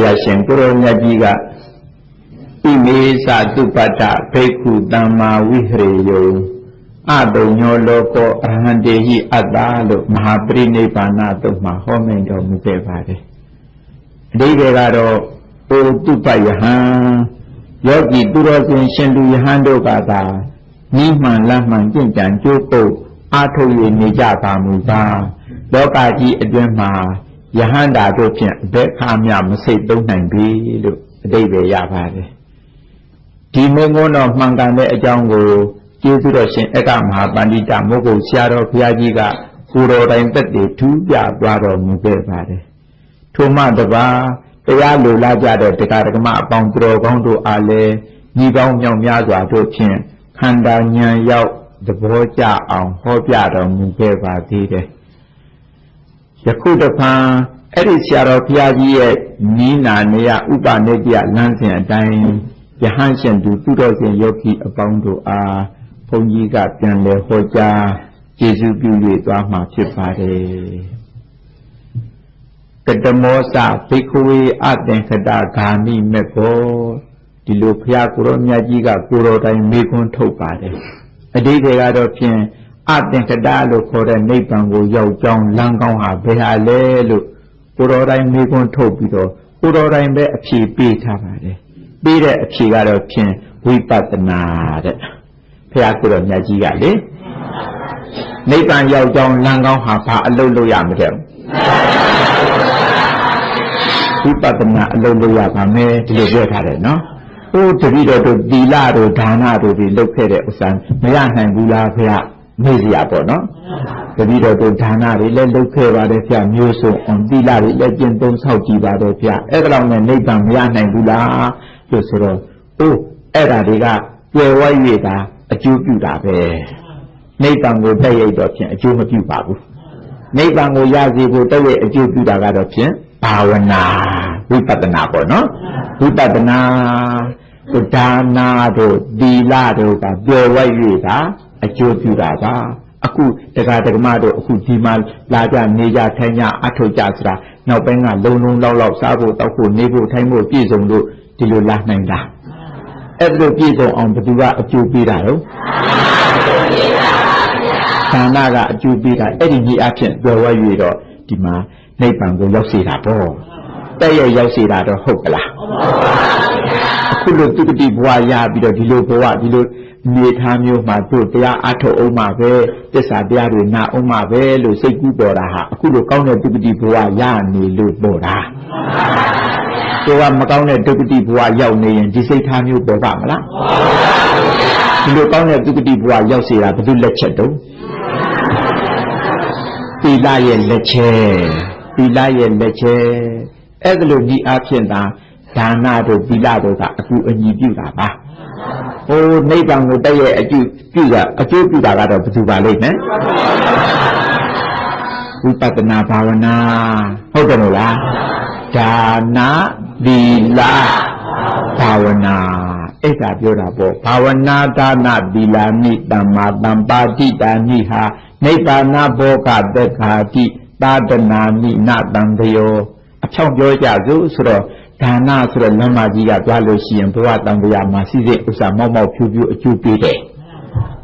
ရာရှင်ကိုရောမြတ်ကြီးကဣမေသသုပတ္တဘိက္ခုတမ္မာဝိဟရေယအတုံညောလောကောအရဟံတေဟိအတ္တလို့မဟာပရိနိဗ္ဗာန်တုတ်မှာဟောမိန်တော်မူခဲ့ပါတယ်အဓိပ္ပာယ်ကတော့အိုတုပယဟံယောဂီသူတော်စင်ရှင်လူယဟန်တို့ကသာနိမှန်လမှန်ကျင့်ကြံကြိုးပုတ်အားထုတ်ရနေကြပါမူပါလောကကြီးအတွင်းမှာယဟန္တာတို့ဖြင့်အဘက်ခါမြမစိတ်သုံးနိုင်ပြီလို့အဓိပ္ပာယ်ရပါတယ်ဒီမင်းကုန်းတော်မှန်ကန်တဲ့အကြောင်းကိုကျေးဇူးတော်ရှင်အက္ခမဟာပန္တိတမိုးကုတ်ဆရာတော်ဘုရားကြီးကကိုယ်တော်တိုင်သက်တည်ထူးပြသွားတော်မူခဲ့ပါတယ်ထိုမှတပါးတရားလိုလားကြတဲ့တရားဓမ္မအပေါင်းတော်ကောင်းတို့အားလည်းညီကောင်းမြောက်များစွာတို့ဖြင့်ခန္ဓာဉာဏ်ရောက်သဘောကျအောင်ဟောပြတော်မူခဲ့ပါသေးတယ်ယခုတဖန်အဲ့ဒီဆရာတော်ဘုရားကြီးရဲ့နီးနာနေရဥပနိတ္တလမ်းစဉ်အတိုင်းယဟန်ရှင်သူသူတော်စင်ယောဂီအပေါင်းတို့အားဘုန်းကြီးကပြန်လည်ဟောကြားကျေးဇူးပြု၍သွားမှာဖြစ်ပါတယ်ကတမောစဘိက္ခဝေအသင်္ခတဂာမိမေဘောဒီလိုဘုရားကိုရောမြတ်ကြီးကကိုတော်တိုင်မေခွန်းထုတ်ပါတယ်အဓိပ္ပာယ်ကတော့ဖြင့်အသင်္ခတလို့ခေါ်တဲ့နိဗ္ဗာန်ကိုရောက်ကြောင်းလမ်းကောင်းဟာဘယ်ဟာလဲလို့ကိုတော်တိုင်မေခွန်းထုတ်ပြီးတော့ကိုတော်တိုင်ပဲအဖြေပေးထားပါတယ်ပေးတဲ့အဖြေကတော့ဖြင့်ဝိပဿနာတဲ့ဘုရားကိုတော်မြတ်ကြီးကလေနိဗ္ဗာန်ရောက်ကြောင်းလမ်းကောင်းဟာဘာအလုပ်လုပ်ရမလဲဝိပဿနာအလုပ်လုပ်ရပါမယ်ဒီလိုပြောထားတယ်နော်ဟိုတတိတော်တို့သီလတို့ဒါနတို့တွေလုပ်ခဲ့တဲ့ဥစ္စာမရနိုင်ဘူးလားဘုရားမေ့စရာပေါ့နော်တတိတော်တို့ဒါနတွေလည်းလုပ်ခဲ့ပါတယ်ဘုရားမျိုးစုံအောင်သီလတွေလည်းကျင့်သုံးဆောက်ကြည့်ပါတယ်ဘုရားအဲ့ဒါလောက်နဲ့နိဗ္ဗာန်မရနိုင်ဘူးလားလို့ဆိုတော့အိုးအဲ့ဒါတွေကကျွယ်ဝ၍တာအကျိုးပြုတာပဲနိဗ္ဗာန်ကိုတက်ရိုက်တော့ဖြင့်အကျိုးမပြုပါဘူးနိဗ္ဗာန်ကိုရစေဖို့တက်ရိုက်အကျိုးပြုတာကတော့ဖြင့်ဘာဝနာဝိပဿနာပေါ့နော်ဝိပဿနာဒါနာတို့သီလတို့ကပျော်ဝဲ၍တာအကျိုးပြုတာပါအခုတရားဓမ္မတို့အခုဒီမှာလာကြနေကြထိုင်ကြအထုတ်ကြဆိုတာနောက်ပိုင်းကလုံလုံလောက်စားဖို့တောက်ဖို့နေဖို့ထိုင်ဖို့ပြည့်စုံလို့ဒီလိုလာနိုင်တာအဲ့ဒါပြည့်စုံအောင်ဘယ်သူကအကျိုးပေးတာတော့ဒါနာကအကျိုးပေးတာအဲ့ဒီကြီးအဖြစ်ပျော်ဝဲ၍တော့ဒီမှာနိဗ္ဗာန်ကိုရောက်စေတာပေါ့တဲ့ရရောက်စေတာတော့ဟုတ်ကလားအခုလိုသူတိဘဝရပြီးတော့ဒီလိုဘဝဒီလိုနေထားမျိုးမှာတို့တရားအထုတ်အောင်မှာပဲသစ္စာတရားတွေနာအောင်မှာပဲလို့စိတ်ကူးပေါ်တာဟာအခုလိုကောင်းတဲ့သူတိဘဝရနေလို့ပေါ်တာကိုကမကောင်းတဲ့ဒုက္ခတိဘဝရောက်နေရင်ဒီစိတ်ထားမျိုးပေါ်ပါမလားဒီလိုကောင်းတဲ့ဒုက္ခတိဘဝရောက်စေတာဘယ်သူလက်ချက်တုံးသီလရဲ့လက်ချက်သီလရဲ့လက်ချက်အဲ့ဒါလိုဒီအဖြစ်သာဒါနတို့သီလတို့ကအကူအညီပြုတာပါဟိုနိဗ္ဗာန်ကိုတည့်ရဲ့အကျိုးပြုတာကတော့ဘယ်သူပါလိမ့်မယ်ဝိပဿနာဘာဝနာဟုတ်တယ်မို့လားဒါနသီလဘာဝနာအဲ့ဒါပြောတာပေါ့ဘာဝနာဒါနသီလာနိတမ္မာတမ္ပါတိတာနိဟာနိဗ္ဗာန်ဘောကသက်ခာတိသာဒနာနိနတံတယောအဖြောင့်ပြောကြစို့ဆိုတော့ဒါနဆိုတော့လမ်းမကြီးကသွားလို့ရှိရင်ဘဝတန်တရားမှာစီစဉ်ဥစ္စာမောက်မောက်ဖြူဖြူအကျိုးပေးတယ်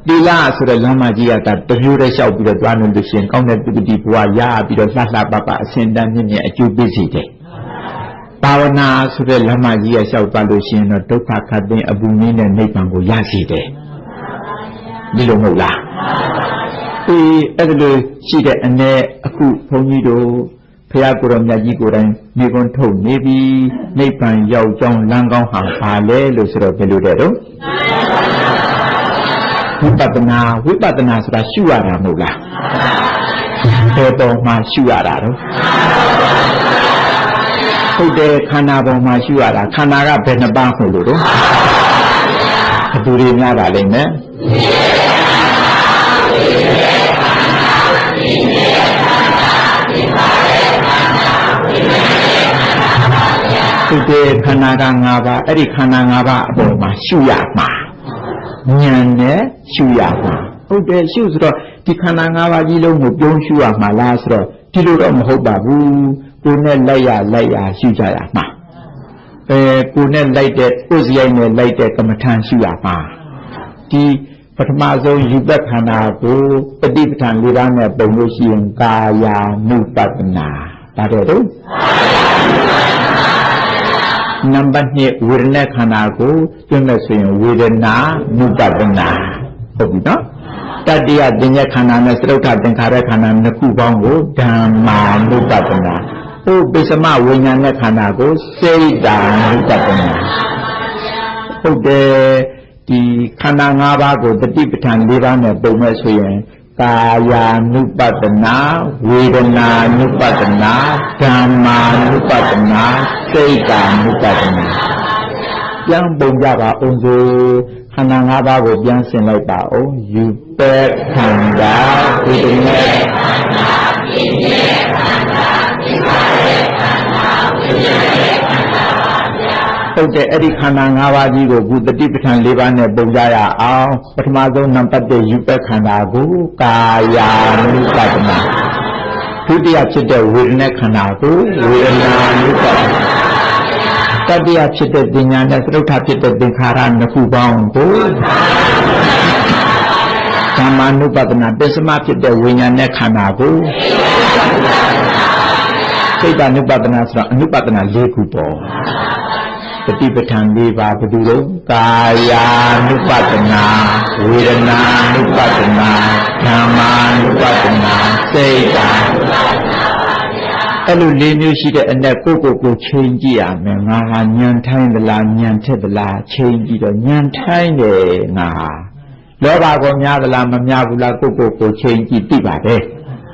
သီလဆိုတော့လမ်းမကြီးကတမျိုးတည်းလျှောက်ပြီးတော့သွားလို့ရှိရင်ကောင်းတဲ့ပုဂ္ဂတိဘဝရပြီးတော့လှလှပပအစဉ်တန်းမြင့်မြင့်အကျိုးပေးစေတယ်ဘာဝနာဆိုတဲ့လမ်းမကြီးကလျှောက်သွားလို့ရှိရင်တော့ဒုက္ခခတ်သိမ်းအပူငင်းတဲ့နိဗ္ဗာန်ကိုရစေတယ်ဒီလိုမဟုတ်လားအဲ့ဒါလိုရှိတဲ့အ ਨੇ အခုဘုန်းကြီးတို့ဘုရားကိုယ်တော်မြတ်ကြီးကိုယ်တိုင်မိကွန်းထုတ်နေပြီးနိဗ္ဗာန်ရောက်ကြောင်းလမ်းကောင်းဟာဘာလဲလို့ဆိုတော့ဘယ်လိုတဲ့တော့ဝိပဿနာဆိုတာရှုရတာမဟုတ်လားဘယ်ပေါ်မှာရှုရတာတော့ဟုတ်တယ်ခန္ဓာပေါ်မှာရှုရတာခန္ဓာကဘယ်နှပါးဟုတ်လို့တော့ဘယ်သူတွေများပါလိမ့်မယ်ဟုတ်တယ်ခန္ဓာက၅ပါးအဲ့ဒီခန္ဓာ၅ပါးအပေါ်မှာရှုရမှာဉာဏ်နဲ့ရှုရမှာဟုတ်တယ်ရှုဆိုတော့ဒီခန္ဓာ၅ပါးကြီးလုံးကိုပြုံးရှုရမှာလားဆိုတော့ဒီလိုတော့မဟုတ်ပါဘူးကိုယ်နဲ့လိုက်ရရှုကြရမှာ ကိုနဲ့လိုက်တဲ့ကိုယ်စီရိုက်နဲ့လိုက်တဲ့ကမ္မထံရှိရမှာဒီပထမဆုံးယူပခန္ဓာကိုပฏิပဋ္ဌာန်၄ပါးနဲ့ပုံလို့ရှိရင်ကာယ ानु ပတ္တနာဒါတဲ့တော့နံပါတ်2ဝေဒနာခန္ဓာကိုတွင်းမဲ့ဆိုရင်ဝေဒနာ ानु ပတ္တနာဟုတ်ပြီနော်တတိယသင်္ညခန္ဓာနဲ့သရုပ်ထသင်္ခါရခန္ဓာနှစ်ခုပေါင်းကိုဓမ္မာ ानु ပတ္တနာဟိုပစ္စမဝိညာဉ်နဲ့ခန္ဓာကိုစိတ်ဓာ ानु ပတ္တနာဟုတ်တယ်ဒီခန္ဓာ၅ပါးကိုတတိပဋ္ဌာန်၄ပါးနဲ့ပုံမဲ့ဆိုရင်ကာယ ानु ပတ္တနာဝေဒနာ ानु ပတ္တနာဓမ္မာ ानु ပတ္တနာစိတ်ဓာ ानु ပတ္တနာပြန်ပုံကြပါအောင်စို့ခန္ဓာ၅ပါးကိုပြန်ဆင်လိုက်ပါအောင်ယူပက်ခန္ဓာဝေဒနာခန္ဓာပြင်းရဲ့ခန္ဓာသင်္ခါရခန္ဓာဝိညာဉ်ရဲ့ခန္ဓာပါဗျာဟုတ်တယ်အဲ့ဒီခန္ဓာ၅ပါးကြီးကိုခုတတိပဋ္ဌာန်၄ပါးနဲ့ပုံကြရအောင်ပထမဆုံးနံပါတ်1ယူပက်ခန္ဓာကိုကာယ ानु ပတ္တနာဒုတိယဖြစ်တဲ့ဝေဒနာခန္ဓာကိုဝေဒနာ ानु ပတ္တနာတတိယဖြစ်တဲ့ပညာနဲ့သရုပ်ထဖြစ်တဲ့သင်္ခါရနှစ်ခုပေါင်းကိုဓမ္မာ ानु ပတ္တနာပစ္စမဖြစ်တဲ့ဝိညာဉ်နဲ့ခန္ဓာကိုစိတ်ဓာ ानु ပတ္တနာဆိုတော့အနုပတ္တနာ၄ခုပေါ့တတိပဋ္ဌာန်၄ပါးဘယ်သူလဲကာယ ानु ပတ္တနာဝေဒနာ ानु ပတ္တနာဓမ္မာ ानु ပတ္တနာစိတ်ဓာ ानु ပတ္တနာအဲ့လို၄မျိုးရှိတဲ့အ내ကိုချိန်ကြည့်ရမယ်ငါဟာဉာဏ်ထိုင်းသလားဉာဏ်ထက်သလားချိန်ကြည့်တော့ဉာဏ်ထိုင်းတယ်ငါလောဘကိုများသလားမများဘူးလားကိုချိန်ကြည့်သိပါတယ်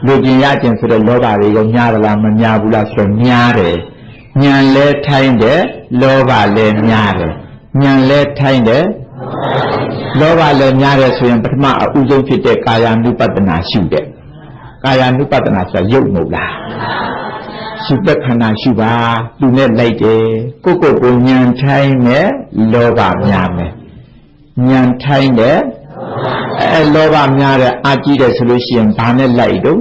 လူကျင်ရကျင်ဆိုတဲ့လောဘတွေကိုများသလားမများဘူးလားဆိုတော့များတယ်ဉာဏ်လဲထိုင်းတယ်လောဘလဲများတယ်ဉာဏ်လဲထိုင်းတယ်လောဘလဲများတယ်ဆိုရင်ပထမအဦးဆုံးဖြစ်တဲ့ကာယ ानु ပတ္တနာရှိတယ်ကာယ ानु ပတ္တနာဆိုတာရုပ်မဟုတ်လားရှိတဲ့ခန္ဓာရှိပါသူနဲ့လိုက်တယ်ကိုဉာဏ်ထိုင်းတယ်လောဘများမယ်ဉာဏ်ထိုင်းတယ်လောဘများတယ်အာကြည့်တယ်ဆိုလို့ရှိရင်ဘာနဲ့လိုက်တော့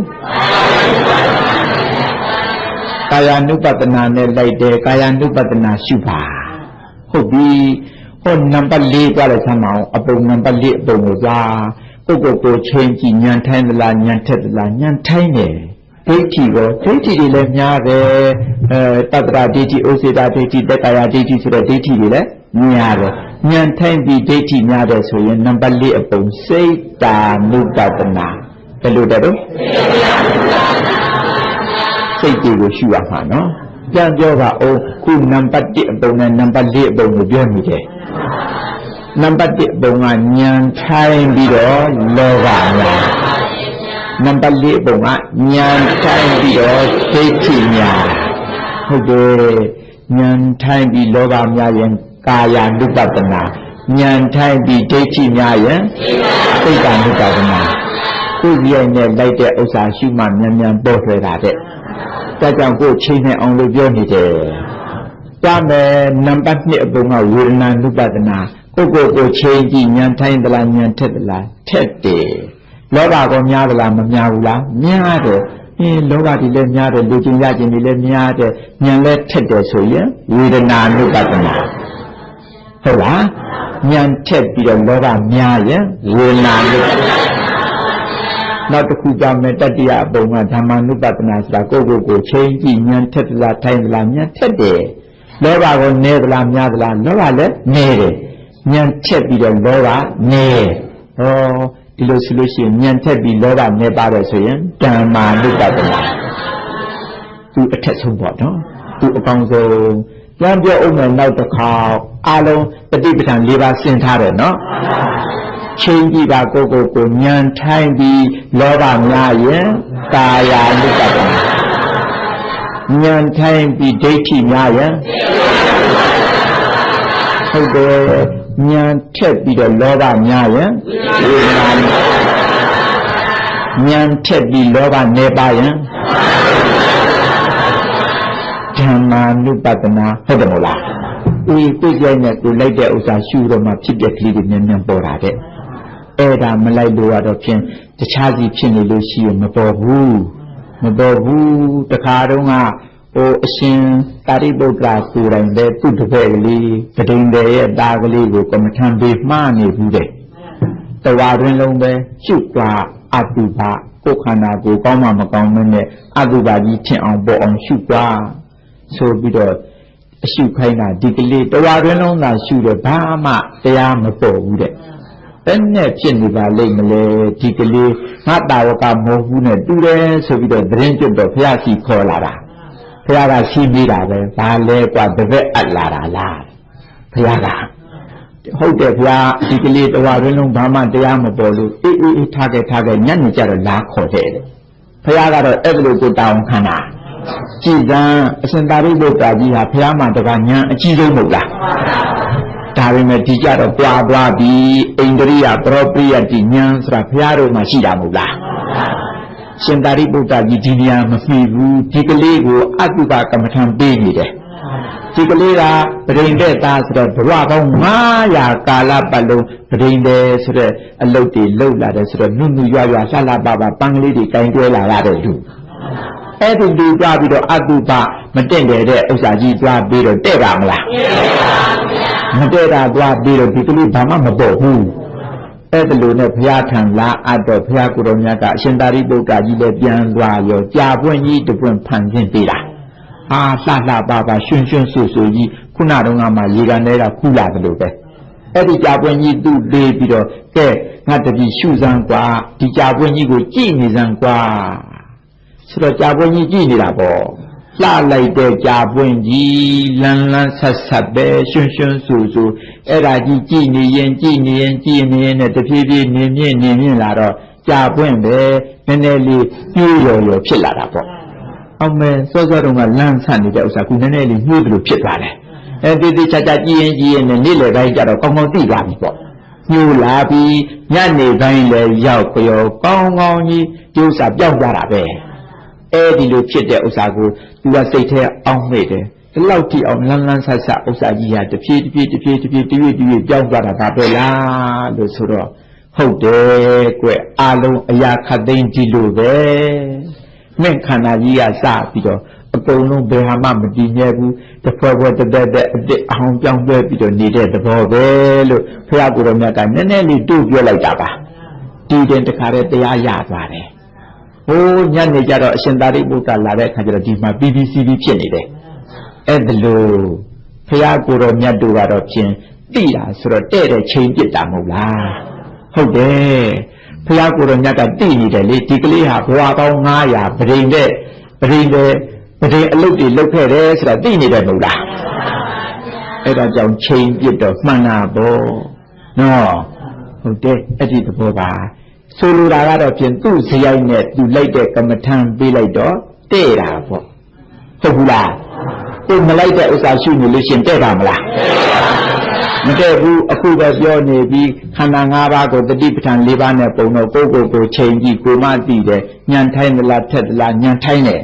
ကာယ ानु ပတ္တနာနဲ့လိုက်တယ်ကာယ ानु ပတ္တနာရှိပါဟုတ်ပြီဟောနံပါတ်4ကြလိုက်ဆမ်းမအောင်အပုံနံပါတ်4အပုံကိုသွားကိုချိန်ကြည့်ဉာဏ်ထိုင်းသလားဉာဏ်ထက်သလားဉာဏ်ထိုင်းတယ်ဒိဋ္ဌိကိုဒိဋ္ဌိတွေလည်းများတယ်တတ္တရာဒိဋ္ဌိဩစေတဒိဋ္ဌိတက္ကာယဒိဋ္ဌိဆိုတဲ့ဒိဋ္ဌိတွေလည်းများတယ်ဉာဏ်ထိုင်းပြီးဒိဋ္ဌိများတယ်ဆိုရင်နံပါတ်4အပုံစိတ်ဓာ ानु ပတ္တနာဘယ်လိုတဲ့တော့စိတ်တွေကိုရှုရမှာနော်ပြန်ပြောပါဦးခုနံပါတ်1အပုံနဲ့နံပါတ်4အပုံကိုပြောနေတယ်နံပါတ်1အပုံကဉာဏ်ထိုင်းပြီးတော့လောဘများနံပါတ်4ပုံကဉာဏ်ထိုင်းပြီးတော့ဒိဋ္ဌိများဟုတ်တယ်ဉာဏ်ထိုင်းပြီးလောဘများရင်ကာယ ानु ပတ္တနာဉာဏ်ထိုင်းပြီးဒိဋ္ဌိများရင်စိတ်ဓာ ानु ပတ္တနာကိုယ်ရဲ့နဲ့လိုက်တဲ့ဥစ္စာရှုမှမြန်ပေါ်ထွယ်တာတဲ့ဒါကြောင့်ကိုယ်ချိန်နေအောင်လို့ပြောနေတယ်ကြားမယ်နံပါတ်2အပုံကဝေဒနာ ानु ပတ္တနာကိုချိန်ကြည့်ဉာဏ်ထိုင်းသလားဉာဏ်ထက်သလားထက်တယ်လောဘကိုများသလားမများဘူးလားများတယ်လောဘတွေလည်းများတယ်လူကျင်ရကျင်တွေလည်းများတယ်ဉာဏ်လည်းထက်တယ်ဆိုရင်ဝေဒနာ ानु ပတ္တနာဟုတ်လားဉာဏ်ထက်ပြီးတော့လောဘများရင်ဝေဒနာ ानु ပတ္တနာနောက်တစ်ခုကြောင့်မဲ့တတိယအပုံကဓမ္မာ ानु ပတ္တနာဆိုတာကိုချိန်ကြည့်ဉာဏ်ထက်သလားထိုင်းသလားဉာဏ်ထက်တယ်လောဘကိုနည်းသလားများသလားလောဘလည်းနည်းတယ်ဉာဏ်ထက်ပြီးတော့လောဘနည်းဟောဒီလိုဆိုလို့ရှိရင်ဉာဏ်ထက်ပြီးလောဘနည်းပါတယ်ဆိုရင်ဓမ္မာ ानु ပတ္တနာသူအထက်ဆုံးပေါ့နော်သူအကောင်းဆုံးပြန်ပြောအောင်မယ်နောက်တစ်ခါအားလုံးပฏิပဋ္ဌာန်၄ပါးဆင်ထားတယ်နော်ချိန်ကြည့်ပါကိုဉာဏ်ထိုင်းပြီးလောဘများရင်ကာယ ानु ပတ္တနာဉာဏ်ထိုင်းပြီးဒိဋ္ဌိများရင်ဟုတ်တယ်ဉာဏ်ထက်ပြီးတော့လောဘများရင်ဝေဒနာဉာဏ်ထက်ပြီးလောဘနည်းပါရင်ဓမ္မာ ानु ပတ္တနာဟုတ်တယ်မလားကိုယ်နဲ့ကိုလိုက်တဲ့ဥစ္စာရှုတော့မှဖြစ်ပျက်ကလေးတွေမြန်ပေါ်တာတဲ့အဲ့ဒါမလိုက်လို့တော့ဖြင့်တခြားစီဖြစ်နေလို့ရှိရင်မပေါ်ဘူးတခါတုန်းက အရှင်သာရိပုတ္တရာကိုယ်တိုင်ပဲသူ့တပည့်ကလေးပဒိန်တဲ့ရဲ့သားကလေးကိုကမ္မထံပေးမှားနေဘူးတဲ့တဝါတွင်လုံးပဲရှုပွားအတုပါကိုယ်ခန္ဓာကိုကောင်းမှမကောင်းမနဲ့အတုပါကြီးထင်အောင်ပေါ်အောင်ရှုပွားဆိုပြီးတော့အရှုခိုင်းတာဒီကလေးတဝါတွင်လုံးသာရှုတယ်ဘာမှတရားမပေါ်ဘူးတဲ့ဘယ်နဲ့ဖြစ်နေပါလိမ့်မလဲဒီကလေးငါတာဝကမဟုတ်ဘူးနဲ့တူတယ်ဆိုပြီးတော့သတင်းကျွတ်တော့ဘုရားစီခေါ်လာတာဘုရားကရှိပြီးတာပဲဘာလဲကွာတပည့်အပ်လာတာလားဘုရားကဟုတ်တယ်ဗျာဒီကလေးတဝါတွင်လုံးဘာမှတရားမပေါ်လို့အေးထားခဲ့ညနေကျတော့လာခေါ်တဲ့ဘုရားကတော့အဲ့လိုကိုတောင်းခံတာကြည်စံအရှင်သာရိပုတ္တရာကြီးဟာဘုရားမှာတပါးညာအကြီးဆုံးမဟုတ်လားဒါပေမဲ့ဒီကြတော့ပွားသွားပြီးအိန္ဒြိယပရောပရိယတိညာဆိုတာဘုရားတို့မှာရှိတာမဟုတ်လားရှင်သာရိပုတ္တရာကြီးဒီနေရာမမှီဘူးဒီကလေးကိုအတုပကမ္မထံပေးနေတယ်ဒီကလေးကပရိန်တဲ့သားဆိုတော့ဘဝပေါင်း900ကာလပတ်လုံးပရိန်တဲ့ဆိုတဲ့အလုတ်တွေလှုပ်လာတယ်ဆိုတော့နုနုရွရွလှလှပပပန်းကလေးတွေကင်တွဲလာရတဲ့လူအဲ့ဒီလူကြပြီးတော့အတုပမတင့်တယ်တဲ့ဥစ္စာကြီးကြွားပြီးတော့တဲ့ပါမလားမတဲ့တာကြွားပြီးတော့ဒီကလေးဘာမှမပေါ်ဘူးအဲ့ဒါလိုနဲ့ဘုရားထံလာအပ်တော့ဘုရားကိုယ်တော်မြတ်ကအရှင်သာရိပုတ္တရာကြီးလည်းပြန်သွားရောကြာပွင့်ကြီးတပွင့်ဖန်ဆင်းပေးတာလှလှပပရွှင်ဆူကြီးခုနတုန်းကမှရေကန်ထဲကခူးလာတယ်လို့ပဲအဲ့ဒီကြာပွင့်ကြီးသူ့ပေးပြီးတော့ကဲငါတပည့်ရှုစမ်းกว่าဒီကြာပွင့်ကြီးကိုကြည့်နေစမ်းกว่าဆိုတော့ကြာပွင့်ကြီးကြည့်နေတာပေါ့လှလိုက်တဲ့ကြာပွင့်ကြီးလန်းလန်းဆက်ပဲရွှင်ဆူအဲ့ဒါကြီးကြည့်နေရင်နဲ့တဖြည်းဖြည်းနေမြင့်လာတော့ကြာပွင့်ပဲနည်းနည်းလေးပြည့်ရော်ဖြစ်လာတာပေါ့အောင်မဲစောစောတုန်းကလမ်းဆန့်နေတဲ့ဥစ္စာခုနည်းနည်းလေးညှို့တယ်လို့ဖြစ်သွားတယ်တေးချာကြည့်ရင်နဲ့နေ့လယ်ပိုင်းကျတော့ကောင်းသိသွားပြီပေါ့ညှို့လာပြီးညနေပိုင်းလည်းရောက်ပြောကောင်းကြီးဒီဥစ္စာပြောင်းသွားတာပဲအဲ့ဒီလိုဖြစ်တဲ့ဥစ္စာကိုသူကစိတ်ထဲအောင်းမိတယ်ဒီလောက်ထိအောင်လန်းဆက်ဥစ္စာကြီးဟာတဖြည်းဖြည်းပြောင်းသွားတာပဲလားလို့ဆိုတော့ဟုတ်တယ်ကွအားလုံးအရာခတ်သိမ်းဒီလိုပဲမင်းခန္ဓာကြီးကစပြီးတော့အကုန်လုံးဘယ်ဟာမှမတည်မြဲဘူးတစ်ဖွဲ့တက်အစ်အောင်ပြောင်းလဲပြီးတော့နေတဲ့သဘောပဲလို့ဘုရားကိုယ်တော်မြတ်ကနည်းနည်းလေးတို့ပြောလိုက်တာပါဒီတင်တခါတည်းတရားရသွားတယ်ဟိုညနေကျတော့အရှင်သာရိပုတ္တရာလာတဲ့အခါကျတော့ဒီမှာ PPCB ဖြစ်နေတယ်အဲ့ဒါလို့ဘုရားကိုယ်တော်မြတ်တို့ကတော့ဖြင့်သိတာဆိုတော့တဲ့ချိန်ပြစ်တာမဟုတ်လားဟုတ်တယ်ဘုရားကိုယ်တော်မြတ်ကသိနေတယ်လေဒီကလေးဟာဘဝပေါင်း900ပရိန်အလုပ်တွေလုပ်ခဲ့တယ်ဆိုတာသိနေတယ်မဟုတ်လားအဲ့ဒါကြောင့်ချိန်ပြစ်တော့မှန်တာပေါ့နော်ဟုတ်တယ်အဲ့ဒီသဘောပါဆိုလိုတာကတော့ဖြင့်သူ့ဇယိုက်နဲ့သူလိုက်တဲ့ကမ္မထံပေးလိုက်တော့တဲ့တာပေါ့ဟုတ်ဘူးလားသူမလိုက်တဲ့ဥစ္စာရှုနေလို့ရှင်တဲ့တာမလားမတဲ့ဘူးအခုပဲပြောနေပြီးခန္ဓာ၅ပါးကိုတတိပဋ္ဌာန်၄ပါးနဲ့ပုံတော့ကိုချိန်ကြည့်ကိုမသိတယ်ညံထိုင်းသလားထက်သလားညံထိုင်းတယ်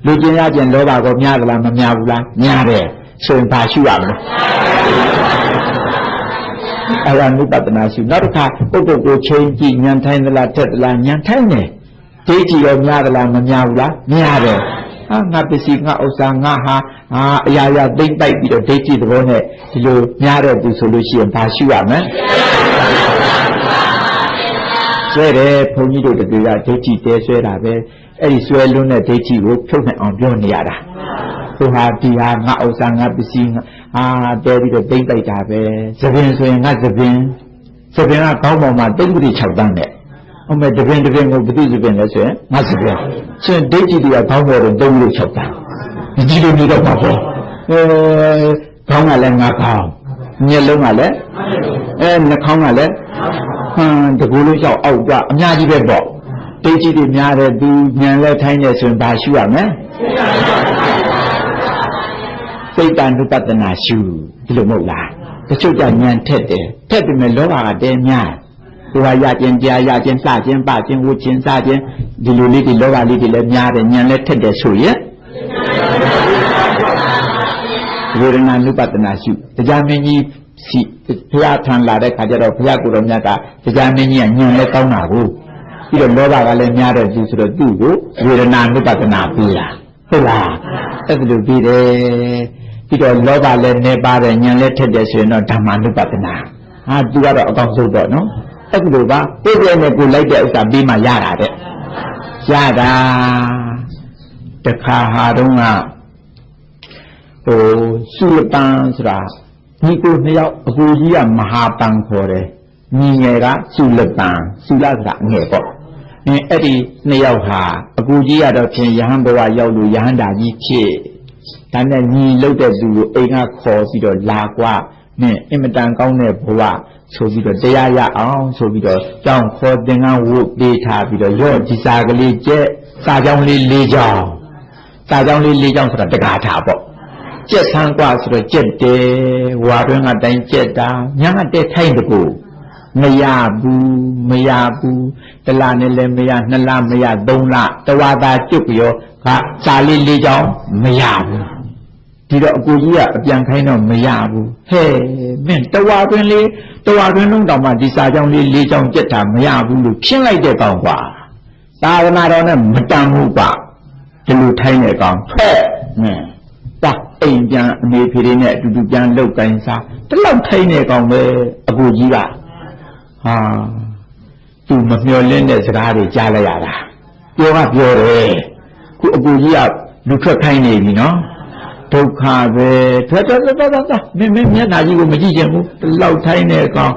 လူကျင်ရကျင်လောဘကိုများသလားမများဘူးလားများတယ်ဆိုရင်ဘာရှုရမလဲအဲ့ဒါနုပဒနာရှုနောက်တစ်ခါကိုချိန်ကြည့်ညံထိုင်းသလားထက်သလားညံထိုင်းတယ်ဒိဋ္ဌိရောများသလားမများဘူးလားများတယ်ငါပစ္စည်းငါဥစ္စာငါဟာအရာရာသိမ့်ပိုက်ပြီးတော့ဒိဋ္ဌိသဘောနဲ့ဒီလိုများတဲ့သူဆိုလို့ရှိရင်ဘာရှုရမလဲဆွဲတယ်ဘုန်းကြီးတို့တကယ်ကဒိဋ္ဌိတဲဆွဲတာပဲအဲ့ဒီဆွဲလွန်းတဲ့ဒိဋ္ဌိကိုဖြုတ်နိုင်အောင်ပြောနေရတာသူဟာဒီဟာငါဥစ္စာငါပစ္စည်းတဲပြီးတော့သိမ့်ပိုက်တာပဲသပင်ဆိုရင်ငါသပင်ကခေါင်းပေါ်မှာတိတ်တိ6တန်းနဲ့အမေတပင်ကိုဘယ်သူသပင်လဲဆိုရင်ငါသပင်ရှင်ဒိဋ္ဌိတွေကခေါင်းပေါ်တော့3လို့6တန်းဒီလိုမျိုးတော့ပါပေါ့ခေါင်းကလည်းငါခေါင်းမျက်လုံးကလည်းနှာခေါင်းကလည်းတကူလို့ရောက်အောက်ကအများကြီးပဲပေါ့ဒိဋ္ဌိတွေများတယ်သူဉာဏ်လည်းထိုင်းနေဆိုရင်ဘာရှုရမလဲစိတ်တ ानु ပတ္တနာရှုဒီလိုမဟုတ်လားတချို့ကဉာဏ်ထက်တယ်ထက်ပြီမဲ့လောဘကတဲများဟိုဟာရခြင်းတရားရခြင်းစခြင်းပခြင်းဝှခြင်းစခြင်းဒီလိုလေးတွေလောဘလေးတွေလည်းများတယ်ဉာဏ်လည်းထက်တယ်ဆိုရင်ဝေဒနာနုပတနာရှုတရားမင်းကြီးစီဘုရားထံလာတဲ့ခါကျတော့ဘုရားကိုယ်တော်မြတ်ကတရားမင်းကြီးကညွန်လဲကောင်းတာကိုပြီးတော့လောဘကလည်းများတဲ့သူဆိုတော့သူ့ကိုဝေဒနာနုပတနာပေးတာဟုတ်လား အဲ့ဒါလိုပြီးတယ်ပြီးတော့လောဘလည်းနေပါတယ်ဉာဏ်လည်းထက်တယ်ဆိုရင်တော့ဓမ္မနုပဒနာဟာသူကတော့အကောင်းဆုံးတော့နော်အဲ့ဒါလိုပါကိုယ်ရဲ့နဲ့ကိုလိုက်တဲ့ဥစ္စာပြီးမှရတာတဲ့ရတာတခါဟာတော့ကစုလပန်းဆိုတာဒီကိုနှစ်ယောက်အကူကြီးကမဟာပန်းခေါ်တယ်ညီငယ်ကစုလပန်းစုလဆိုတာငယ်ပေါ့အဲ့ဒီနှစ်ယောက်ဟာအကူကြီးကတော့ဖြင့်ယဟန်ဘဝရောက်လို့ယဟန်တာကြီးဖြစ်ဒါနဲ့ညီလုတ်တဲ့သူကိုအိမ်ကခေါ်ပြီးတော့လာကွာနဲ့အင်မတန်ကောင်းတဲ့ဘဝဆိုပြီးတော့တရားရအောင်ဆိုပြီးတော့ကြောင်းခေါ်သင်္ကန်းဝတ်ပေးထားပြီးတော့ရော့ဒီစာကလေးကျက်စာကြောင်းလေး၄ကြောင်းစာကြောင်းလေး၄ကြောင်းဆိုတာတက္ကထာပေါ့ကျက်ဆန်းกว่าဆိုတော့ကျက်တယ်ဝါတွင်းကတိုင်းကျက်တာညာကတဲ့ထိုင်တကူမရဘူးတလနဲ့လည်းမရ2လမရ3လတဝါသာကျွတ်ပြီးတော့ကစာလေး၄ကြောင်းမရဘူးဒီတော့အကူကြီးကအပြန်ခိုင်းတော့မရဘူးဟဲ့မင်းတဝါတွင်းလုံးတောင်မှဒီစာကြောင်းလေး၄ကြောင်းကျက်တာမရဘူးလို့ရှင်းလိုက်တဲ့ကောင်ကွာသာသနာတော်နဲ့မတန်ဘူးကွာဒီလိုထိုင်းတဲ့ကောင်ဖဲ့တာအိမ်ပြန်အမေဖေတွေနဲ့အတူတူပြန်လောက်ကိုင်းစားတလောက်ထိုင်းတဲ့ကောင်ပဲအကူကြီးကဟာသူမမျော်လင့်တဲ့စကားတွေကြားလိုက်ရတာပြောတယ်ခုအကူကြီးကလူထွက်ခိုင်းနေပြီနော်ဒုက္ခပဲထွက်မင်းမျက်နှာကြီးကိုမကြည့်ချင်ဘူးတလောက်ထိုင်းတဲ့ကောင်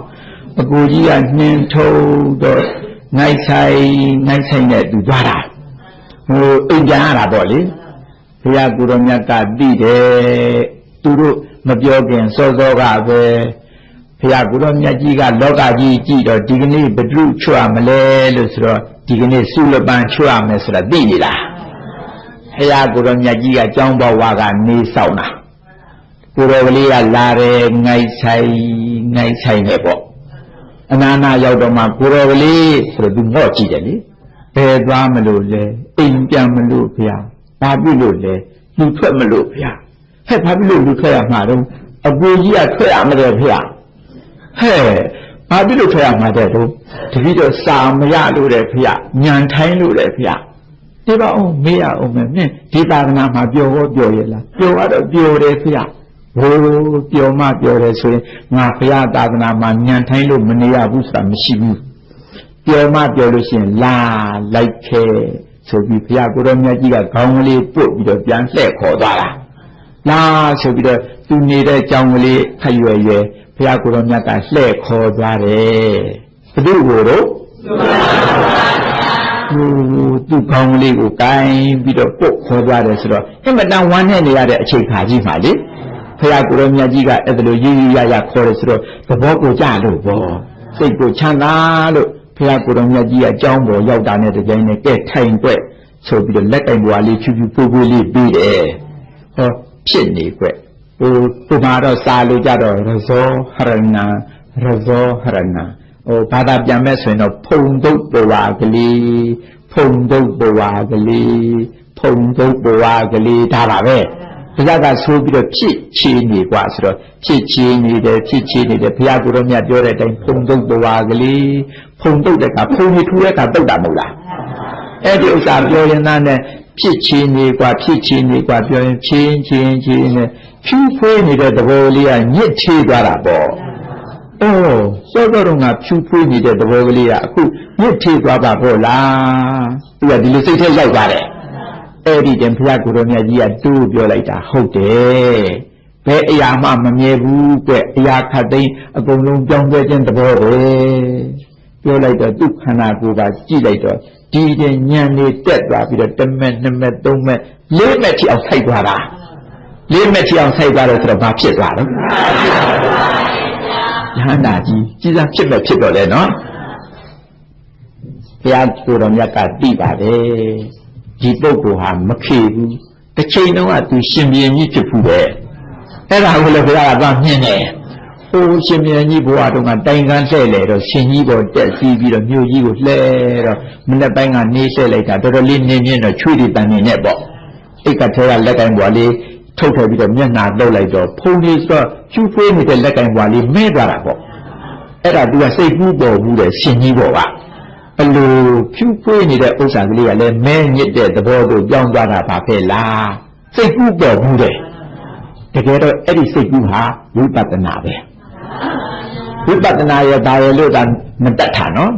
အကူကြီးကနှင်းထုံတော့ငိုက်ဆိုင်နဲ့သူသွားတာအိမ်ပြန်ရတာပေါ့လေဘုရားကိုရောမြတ်ကသိတယ်သူတို့မပြောခင်စောစောကပဲဘုရားကိုရောမြတ်ကြီးကလောကကြီးကြည့်တော့ဒီကနေ့ဘဒုချွတ်မလဲလို့ဆိုတော့ဒီကနေ့စုလပန်းချွတ်မယ်ဆိုတာသိနေလားဘုရားကိုရောမြတ်ကြီးကကြောင်းပေါ်ဝါကနေဆောင်တာကိုရောကလေးကလာတယ်ငိုက်ဆိုင်နဲ့ပေါ့အနာနာရောက်တော့မှကိုရောကလေးဆိုတော့သူငေါ့ကြည့်တယ်လေဘယ်သွားမလို့လဲအိမ်ပြန်မလို့ဘုရားဘာဖြစ်လို့လဲလူထွက်မလို့ဘုရားဟဲ့ဘာဖြစ်လို့လူထွက်ရမှာတော့အကူကြီးကထွက်ရမှာတယ်ဘုရားဟဲ့ဘာဖြစ်လို့ထွက်ရမှာတဲ့တော့တပည့်တော်စာမရလို့တဲ့ဘုရားညံထိုင်းလို့တဲ့ဘုရားဒီပါအောင်မေးရအောင်မယ်မင်းဒီသာသနာမှာပျော်ရလားပျော်တော့ပျော်တယ်ဘုရားဟိုပျော်မှပျော်တယ်ဆိုရင်ငါဘုရားသာသနာမှာညံထိုင်းလို့မနေရဘူးဆိုတာမရှိဘူးပျော်မှပျော်လို့ရှိရင်လာလိုက်ခဲဆိုပြီးဘုရားကိုရောမြတ်ကြီးကခေါင်းကလေးပုတ်ပြီးတော့ပြန်လှည့်ခေါ်သွားတာလာဆိုပြီးတော့သူနေတဲ့ကြောင်ကလေးခရွယ်ဘုရားကိုရောမြတ်ကလှည့်ခေါ်သွားတယ်ဘယ်သူကိုတော့သူခေါင်းကလေးကိုကိုင်းပြီးတော့ပုတ်ခေါ်သွားတယ်ဆိုတော့အမတန်ဝမ်းနဲ့နေရတဲ့အချိန်ခါကြီးမှလေဘုရားကိုရောမြတ်ကြီးကအဲ့ဒါလိုရရခေါ်တယ်ဆိုတော့သဘောကိုကြလို့ပေါ့စိတ်ကိုချမ်းသာလို့ဘုရားကိုရောမြတ်ကြီးကအကြောင်းပေါ်ရောက်တာနဲ့တကြိမ်နဲ့ကဲထိုင်ွက်ဆိုပြီးတော့လက်ကင်ဘွားလေးဖြူဖြူပိုးပိုးလေးပြီးတယ်ဟောဖြစ်နေွက်ဟိုမှာတော့စာလို့ကြတော့ရဇောဟရဏဘာသာပြန်မဲ့ဆိုရင်တော့ဖုံဒုတ်ဘဝကလေးဒါပါပဲဘုရားကဆိုပြီးတော့ဖြစ်ချေနေกว่าဆိုတော့ဖြစ်ချေနေတယ်ဘုရားကိုရောမြတ်ပြောတဲ့အတိုင်းဖုံဒုတ်ဘဝကလေးဖုံဒုတ်တဲ့ကဖုံနေထူတဲ့ကတုတ်တာမဟုတ်လားအဲ့ဒီဥစ္စာပြောရင်သားနဲ့ဖြစ်ချေနေกว่าပြောရင်ချင်းနဲ့ဖြူဖွေးနေတဲ့သဘောလေးကညစ်ချေသွားတာပေါ့စောတော့ငါဖြူဖွေးနေတဲ့သဘောကလေးကအခုညစ်ချေသွားပါပေါ့လားသူကဒီလိုစိတ်ထဲရောက်သွားတယ်အဲ့ဒီတည်းဘုရားကိုရောမြတ်ကြီးကတူးပြောလိုက်တာဟုတ်တယ်ဘယ်အရာမှမမြဲဘူးတဲ့အရာခတ်သိမ်းအကုန်လုံးကြောင်းပြခြင်းသဘောပဲပြောလိုက်တော့သူ့ခန္ဓာကိုယ်ပါကြည့်လိုက်တော့ဒီတည်းညံနေတက်သွားပြီးတော့1မက်2မက်3မက်4မက်ထိအောင်ဆိုက်သွားတာ4မက်ထိအောင်ဆိုက်သွားတယ်ဆိုတော့ဘာဖြစ်သွားလဲယဟန္တာကြီးစားဖြစ်တော့လေနော်ဘုရားကိုရောမြတ်ကသိပါတယ်ဒီပုဂ္ဂိုလ်ဟာမခေဘူးတစ်ချိန်လုံးကသူရှင်ဘုရင်ကြီးဖြစ်ဘူးပဲအဲ့ဒါကိုလည်းဘုရားကသွားမြင်တယ်ဟိုရှင်ဘုရင်ကြီးဘုရားတော်ကတိုင်ကန်းလှဲ့လေတော့ရှင်ကြီးပေါ်တက်စီးပြီးတော့မြို့ကြီးကိုလှဲတော့မနေ့ပိုင်းကနေလှဲ့လိုက်တာတော်တော်လေးနေမြင့်တော့ချွေးတွေတန်နေနဲ့ပေါ့အိတ်ကထဲကလက်ကင်ဘွားလေးထုတ်ထည့်ပြီးတော့မျက်နှာလှုပ်လိုက်တော့ဖုံလေးဆိုကျူးဖွေးနေတဲ့လက်ကင်ဘွားလေးမဲသွားတာပေါ့အဲ့ဒါသူကစိတ်ကူးပေါ်ဘူးတဲ့ရှင်ကြီးပေါ်ကအလိုဖြူဖွေးနေတဲ့ဥစ္စာကလေးကလည်းမဲညစ်တဲ့သဘောကိုကြောင်းသွားတာပါပဲလား စိတ်ကူးပေါ်ဘူးတဲ့တကယ်တော့အဲ့ဒီစိတ်ကူးဟာဝိပဿနာပဲဝိပဿနာရဲ့ဒါရလို့ဒါမတတ်တာနော်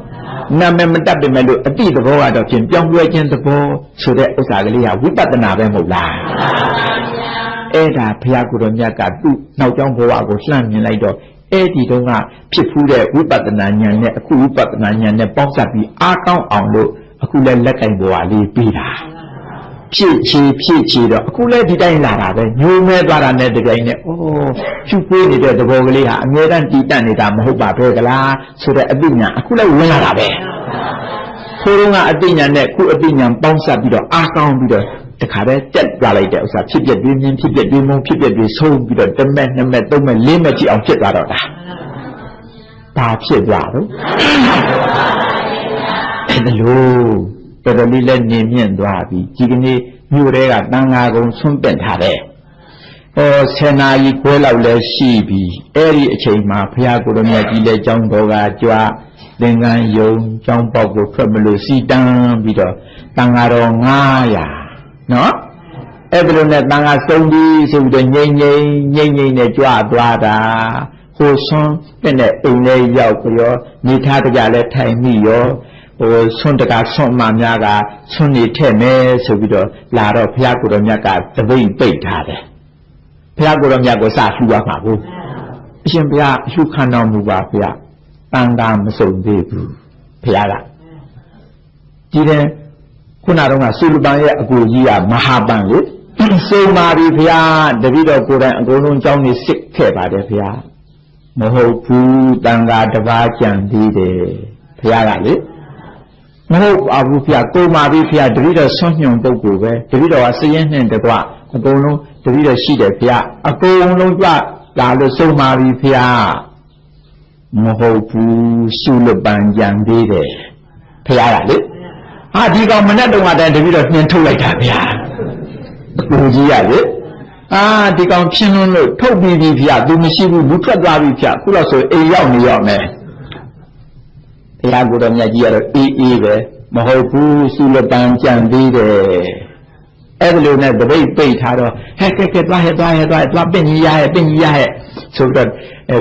နာမည်မတတ်ပေမဲ့လို့အတိသဘောကတော့ဖြင့်ပြောင်းလဲခြင်းသဘောဆိုတဲ့ဥစ္စာကလေးဟာဝိပဿနာပဲမဟုတ်လားအဲ့ဒါဘုရားကိုယ်တော်မြတ်ကသူ့နောက်ကျောင်းဘဝကိုလှမ်းမြင်လိုက်တော့အဲ့ဒီတုန်းကဖြစ်ဖူးတဲ့ဝိပဿနာဉာဏ်နဲ့အခုဝိပဿနာဉာဏ်နဲ့ပေါင်းစပ်ပြီးအားကောင်းအောင်လို့အခုလည်းလက်ကင်ဘဝလေးပြီးတာဖြည့်ချေတော့အခုလည်းဒီတိုင်းလာတာပဲညိုမဲသွားတာနဲ့တကယ်နဲ့ဖြူပွေးနေတဲ့သဘောကလေးဟာအမြဲတမ်းတည်တတ်နေတာမဟုတ်ပါပဲကလားဆိုတဲ့အသိဉာဏ်အခုလည်းဝင်လာတာပဲခိုးတော့ကအသိဉာဏ်နဲ့ခုအသိဉာဏ်ပေါင်းစပ်ပြီးတော့အားကောင်းပြီးတော့တခါတည်းတက်လာလိုက်တဲ့ဥစ္စာဖြစ်ပြတွေးမြင်ဖြစ်ပြတွေးမုံဖြစ်ပြတွေဆုံးပြီးတော့တစ်မဲ့နှစ်မဲ့သုံးမဲ့လေးမဲ့ကြည့်အောင်ဖြစ်သွားတော့တာဘာဖြစ်သွားတော့အဲ့ဒါလို့တော်တော်လေးလည်းနေမြင့်သွားပြီဒီကနေ့မြို့တွေကတန်ဃာကုံဆွန့်ပင့်ထားတယ်10 နာရီခွဲလောက်လည်းရှိပြီအဲ့ဒီအချိန်မှာဘုရားကိုယ်တော်မြတ်ကြီးလည်းကျောင်းတော်ကကြွားသင်္ကန်းယုံကျောင်းပေါက်ကိုထွက်မလို့စီတန်းပြီးတော့တန်ဃာတော်900နော်အဲ့ဒါလိုနဲ့တန်ဃာစုံပြီးဆိုပြီးတော့ငိမ့်နဲ့ကြွသွားတာဟိုဆွန်းတဲ့အိမ်လေးရောက်ပြီးတော့နေထားကြလဲထိုင်မိရောဆွန်းတကာဆွန်းမှများကဆွန်းနေထက်မယ်ဆိုပြီးတော့လာတော့ဘုရားကိုယ်တော်မြတ်ကတပိတ်ပိတ်ထားတယ်ဘုရားကိုယ်တော်မြတ်ကိုစလှူရမှာဘူးအရှင်ဘုရားလှူခံတော်မူပါဘုရားတန်ခါမစုံသေးဘူးဘုရားကဒီတဲ့ခုနကတော့ဆူလူပန်ရဲ့အကိုကြီးကမဟာပန်လေစုံပါပြီဘုရားတပည့်တော်ကိုယ်တိုင်အကုန်လုံးကြောင်းနေစစ်ခဲ့ပါတယ်ဘုရားမဟုတ်ဘူးတန်ခါတစ်ပါးကြံသေးတယ်ဘုရားကလေမဟုတ်ပါဘူးဘုရားကိုမာပြီဘုရားတပည့်တော်ဆွညွန်ပုဂ္ဂိုလ်ပဲတပည့်တော်ကစည်ရင်နှင့်တကွအကုန်လုံးတပည့်တော်ရှိတယ်ဘုရားအကုန်လုံးကြလာလို့စုံပါပြီဘုရားမဟုတ်ဘူးရှုလပန်ကြံသေးတယ်ဘုရားကလေဟာဒီကောင်မနဲ့တုန်းကတည်းကတပည့်တော်နှင်ထုတ်လိုက်တာဗျာလူကြီးရလေဒီကောင်ဖြင်းလွန်းလို့ထုတ်ပြီးပြီဗျာသူမရှိဘူးလူထွက်သွားပြီဗျာခုတော့ဆိုအိမ်ရောက်နေရောမယ်ဘုရားကိုယ်တော်မြတ်ကြီးကတော့အေးပဲမဟုတ်ဘူးစုလပန်ကြံသေးတယ်အဲ့ဒါလိုနဲ့တပိတ်ပိတ်ထားတော့ဟဲ့ကဲသွားပင့်ကြီးရဟဲ့ဆိုတော့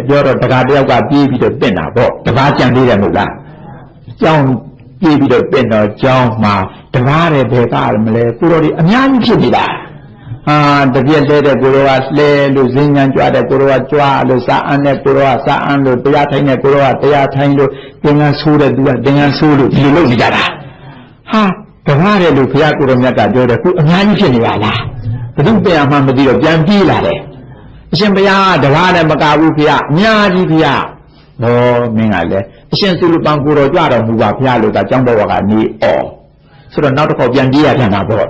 ပြောတော့တကားတယောက်ကပြေးပြီးတော့ပင့်တာပေါ့တကားကြံသေးတယ်မဟုတ်လားကျောင်းပြေးပြီးတော့ပင့်တော့ကျောင်းမှာတကားတယ်ဘယ်ကားမလဲကိုတော်ဒီအများကြီးဖြစ်နေတာတပြက်လဲတဲ့ကိုတော်ကလဲလို့ဇင်းညာကြွတဲ့ကိုတော်ကကြွလို့စာအန်းတဲ့ကိုတော်ကစာအန်းလို့တရားထိုင်တဲ့ကိုတော်ကတရားထိုင်လို့သင်္ကန်းဆိုးတဲ့သူကသင်္ကန်းဆိုးလို့ဒီလိုလုပ်နေကြတာတကားတယ်လို့ဘုရားကိုယ်တော်မြတ်ကပြောတယ်ခုအများကြီးဖြစ်နေပါလားဘယ်သူပြန်မှမသိတော့ပြန်ပြေးလာတယ်အရှင်ဘုရားတကားနဲ့မကဘူးဘုရားအများကြီးဘုရားမင်းကလည်းအရှင်သုလပန်ကိုတော်ကြွတော်မူပါဘုရားလို့ကကျောင်းတော်ကနေဆိုတော့နောက်တစ်ခေါက်ပြန်ပြေးရပြန်တာပေါ့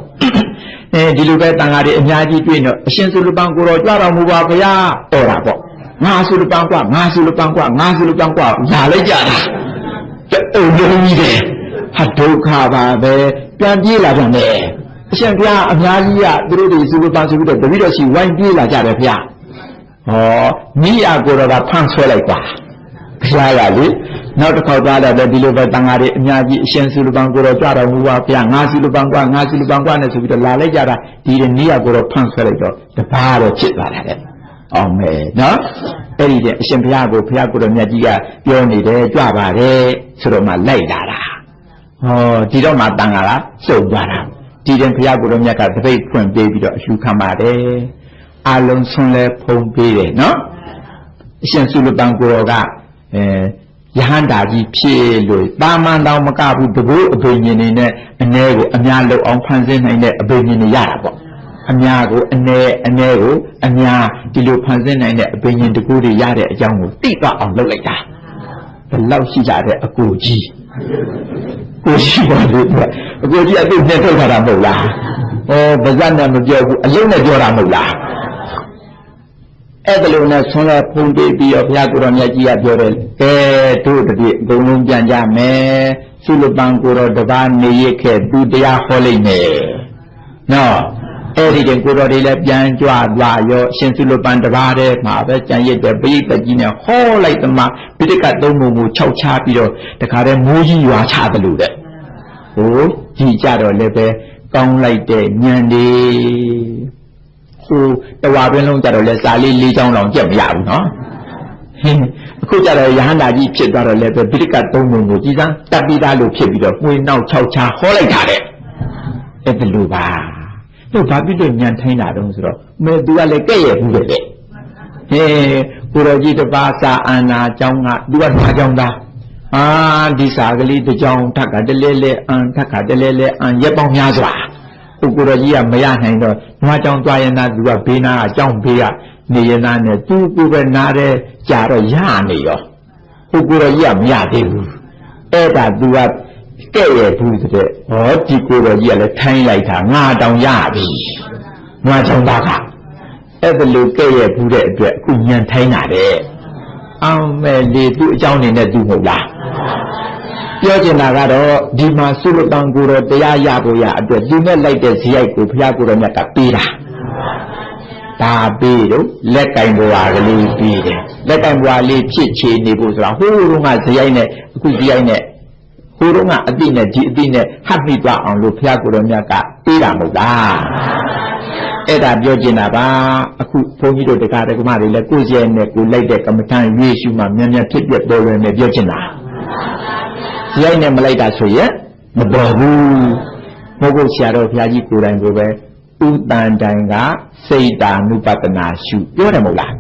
ဒီလိုပဲတန်ဃာတွေအများကြီးတွေ့တော့အရှင်သုလပန်ကိုတော်ကြွတော်မူပါဘုရားတော်တာပေါ့ငါသုလပန်ကွာလာလိုက်ကြတာတုံလုံးကြီးတယ်ဒုက္ခပါပဲပြန်ပြေးလာကြတယ်အရှင်ဘုရားအများကြီးကသူတို့တွေသုလပန်ဆိုပြီးတော့တပည့်တော်ရှိဝိုင်းပြေးလာကြတယ်ဘုရားမိရကိုတော်ကဖန့်ဆွဲလိုက်ပါဘုရားကလေနောက်တစ်ခေါက်သွားတော့ဒီလိုပဲတန်ဃာတွေအများကြီးအရှင်သုလပန်ကိုတော်ကြတော်မူပါဘုရားငါသုလပန်ကွာနဲ့ဆိုပြီးတော့လာလိုက်ကြတာဒီနေ့ရကိုတော်ဖန့်ဆွဲလိုက်တော့တပါးတော့ဖြစ်သွားတာတဲ့အောင်မယ်နော်အဲ့ဒီတဲ့အရှင်ဘုရားကိုဘုရားကိုတော်မြတ်ကြီးကပြောနေတယ်ကြွပါတယ်ဆိုတော့မှလိုက်လာတာဒီတော့မှတန်ဃာကစုံသွားတာဒီရင်ဘုရားကိုတော်မြတ်ကတပိတ်ဖွင့်ပေးပြီးတော့အလှခံပါတယ်အလုံးစုံလဲဖုံးပေးတယ်နော်အရှင်သုလပန်ကိုတော်ကယဟန္တာကြီးဖြစ်လို့တာမန်တော်မကဘူးတကူအဘိညာဉ်နေနဲ့အ ਨੇ ကိုအများလောက်အောင်ဖန်ဆင်းနိုင်တဲ့အဘိညာဉ်တွေရတာပေါ့အများကိုအ ਨੇ ကိုအများဒီလိုဖန်ဆင်းနိုင်တဲ့အဘိညာဉ်တကူတွေရတဲ့အကြောင်းကိုသိသွားအောင်လုပ်လိုက်တာဘယ်လောက်ရှိကြတဲ့အကိုကြီးကိုရှိပါလို့အကိုကြီးအသိနဲ့ထုတ်ထားတာမဟုတ်လားဗဇတ်နဲ့မပြောဘူးအလုံးနဲ့ပြောတာမဟုတ်လားအဲ့ဒါလိုနဲ့ဆွမ်းလဲဖုံးပေးပြီးတော့ဘုရားကိုယ်တော်မြတ်ကြီးကပြောတယ်တို့တည်းအကုန်လုံးပြန်ကြမယ်သုလပန်ကိုယ်တော်တပါးနေရခဲ့သူတရားဟောလိုက်မယ်နော်အဲ့ဒီတင်ကိုယ်တော်တွေလည်းပြန်ကြွသွားရောရှင်သုလပန်တပါးတည်းမှာပဲကြံရစ်တဲ့ပရိသတ်ကြီးနဲ့ဟောလိုက်သမှာပိဋကသုံးပုံကိုခြောက်ချပြီးတော့တခါတည်းမိုးကြီးရွာချတယ်လို့တဲ့ကြည်ကြတော့လည်းပဲကောင်းလိုက်တဲ့ဉာဏ်တွေ တဝါတွင်းလုံးကြတော့လဲစာလေး၄ချောင်းလောင်ကြက်မရဘူးနော်အခုကြတော့ယဟန္တာကြီးဖြစ်သွားတော့လဲပဲဗိဓက၃ပုံကိုကြီးစမ်းတပ်ပြီးသားလို့ဖြစ်ပြီးတော့မှွေနောက်၆ချာဟောလိုက်တာတဲ့အဲ့ဒါလိုပါတို့ဘာဖြစ်လို့ညံထိုင်းတာတုံးဆိုတော့မဲသူကလည်းကဲ့ရဲ့ဘူးတဲ့ကိုတော်ကြီးတပါးစာအန္နာအကြောင်းကသူကဘာကြောင့်သားဒီစာကလေးတစ်ကြောင်းထပ်ကတလဲလဲအန်ထပ်ကတလဲလဲအန်ရက်ပေါင်းများစွာကိုတော်ကြီးကမရနိုင်တော့နွားကြောင်သွားရင်သာသူကဘေးနာအကြောင်းဘေးကနေရင်သားနဲ့သူကိုပဲနားတဲ့ကြာတော့ရနေရောကိုတော်ကြီးကမရသေးဘူးအဲ့ဒါသူကကဲ့ရဲ့ဘူးဆိုတဲ့ဟောဒီကိုတော်ကြီးကလည်းထိုင်းလိုက်တာငါတောင်ရပြီနွားကြောင်သားကအဲ့ဒါလိုကဲ့ရဲ့ဘူးတဲ့အတွက်အခုညံထိုင်းတာတဲ့အောင်မဲ့လေသူ့အကြောင်းနေနဲ့သူ့မဟုတ်လားပြောချင်တာကတော့ဒီမှာသုလတန်ကိုတော်တရားရဖို့ရအတွက်ဒီမဲ့လိုက်တဲ့ဇိယိုက်ကိုဘုရားကိုတော်မြတ်ကပေးတာဒါပေးတော့လက်ကင်ဘွားကလေးပေးတယ်လက်ကင်ဘွားလေးဖြစ်ချေနေဖို့ဆိုတာဟိုးတုန်းကဇိယိုက်နဲ့အခုဇိယိုက်နဲ့ဟိုတုန်းကအတိနဲ့ဒီအတိနဲ့ဟပ်ပြီးသွားအောင်လို့ဘုရားကိုတော်မြတ်ကပေးတာမဟုတ်လားအဲ့ဒါပြောချင်တာပါအခုဘုန်းကြီးတို့တရားဓမ္မတွေလည်းကိုယ်ကျဲနဲ့ကိုလိုက်တဲ့ကမ္မထံရွေးရှုမှမြန်မြန်ဖြစ်ပြပေါ်လွယ်နေပြောချင်တာရိုက်နဲ့မလိုက်တာဆိုရင်မပေါ်ဘူးမဟုတ်ဆရာတော်ဘုရားကြီးကိုယ်တိုင်ကိုပဲဥတန်တိုင်ကစိတ်တာနုပတနာရှုပြောတယ်မဟုတ်လား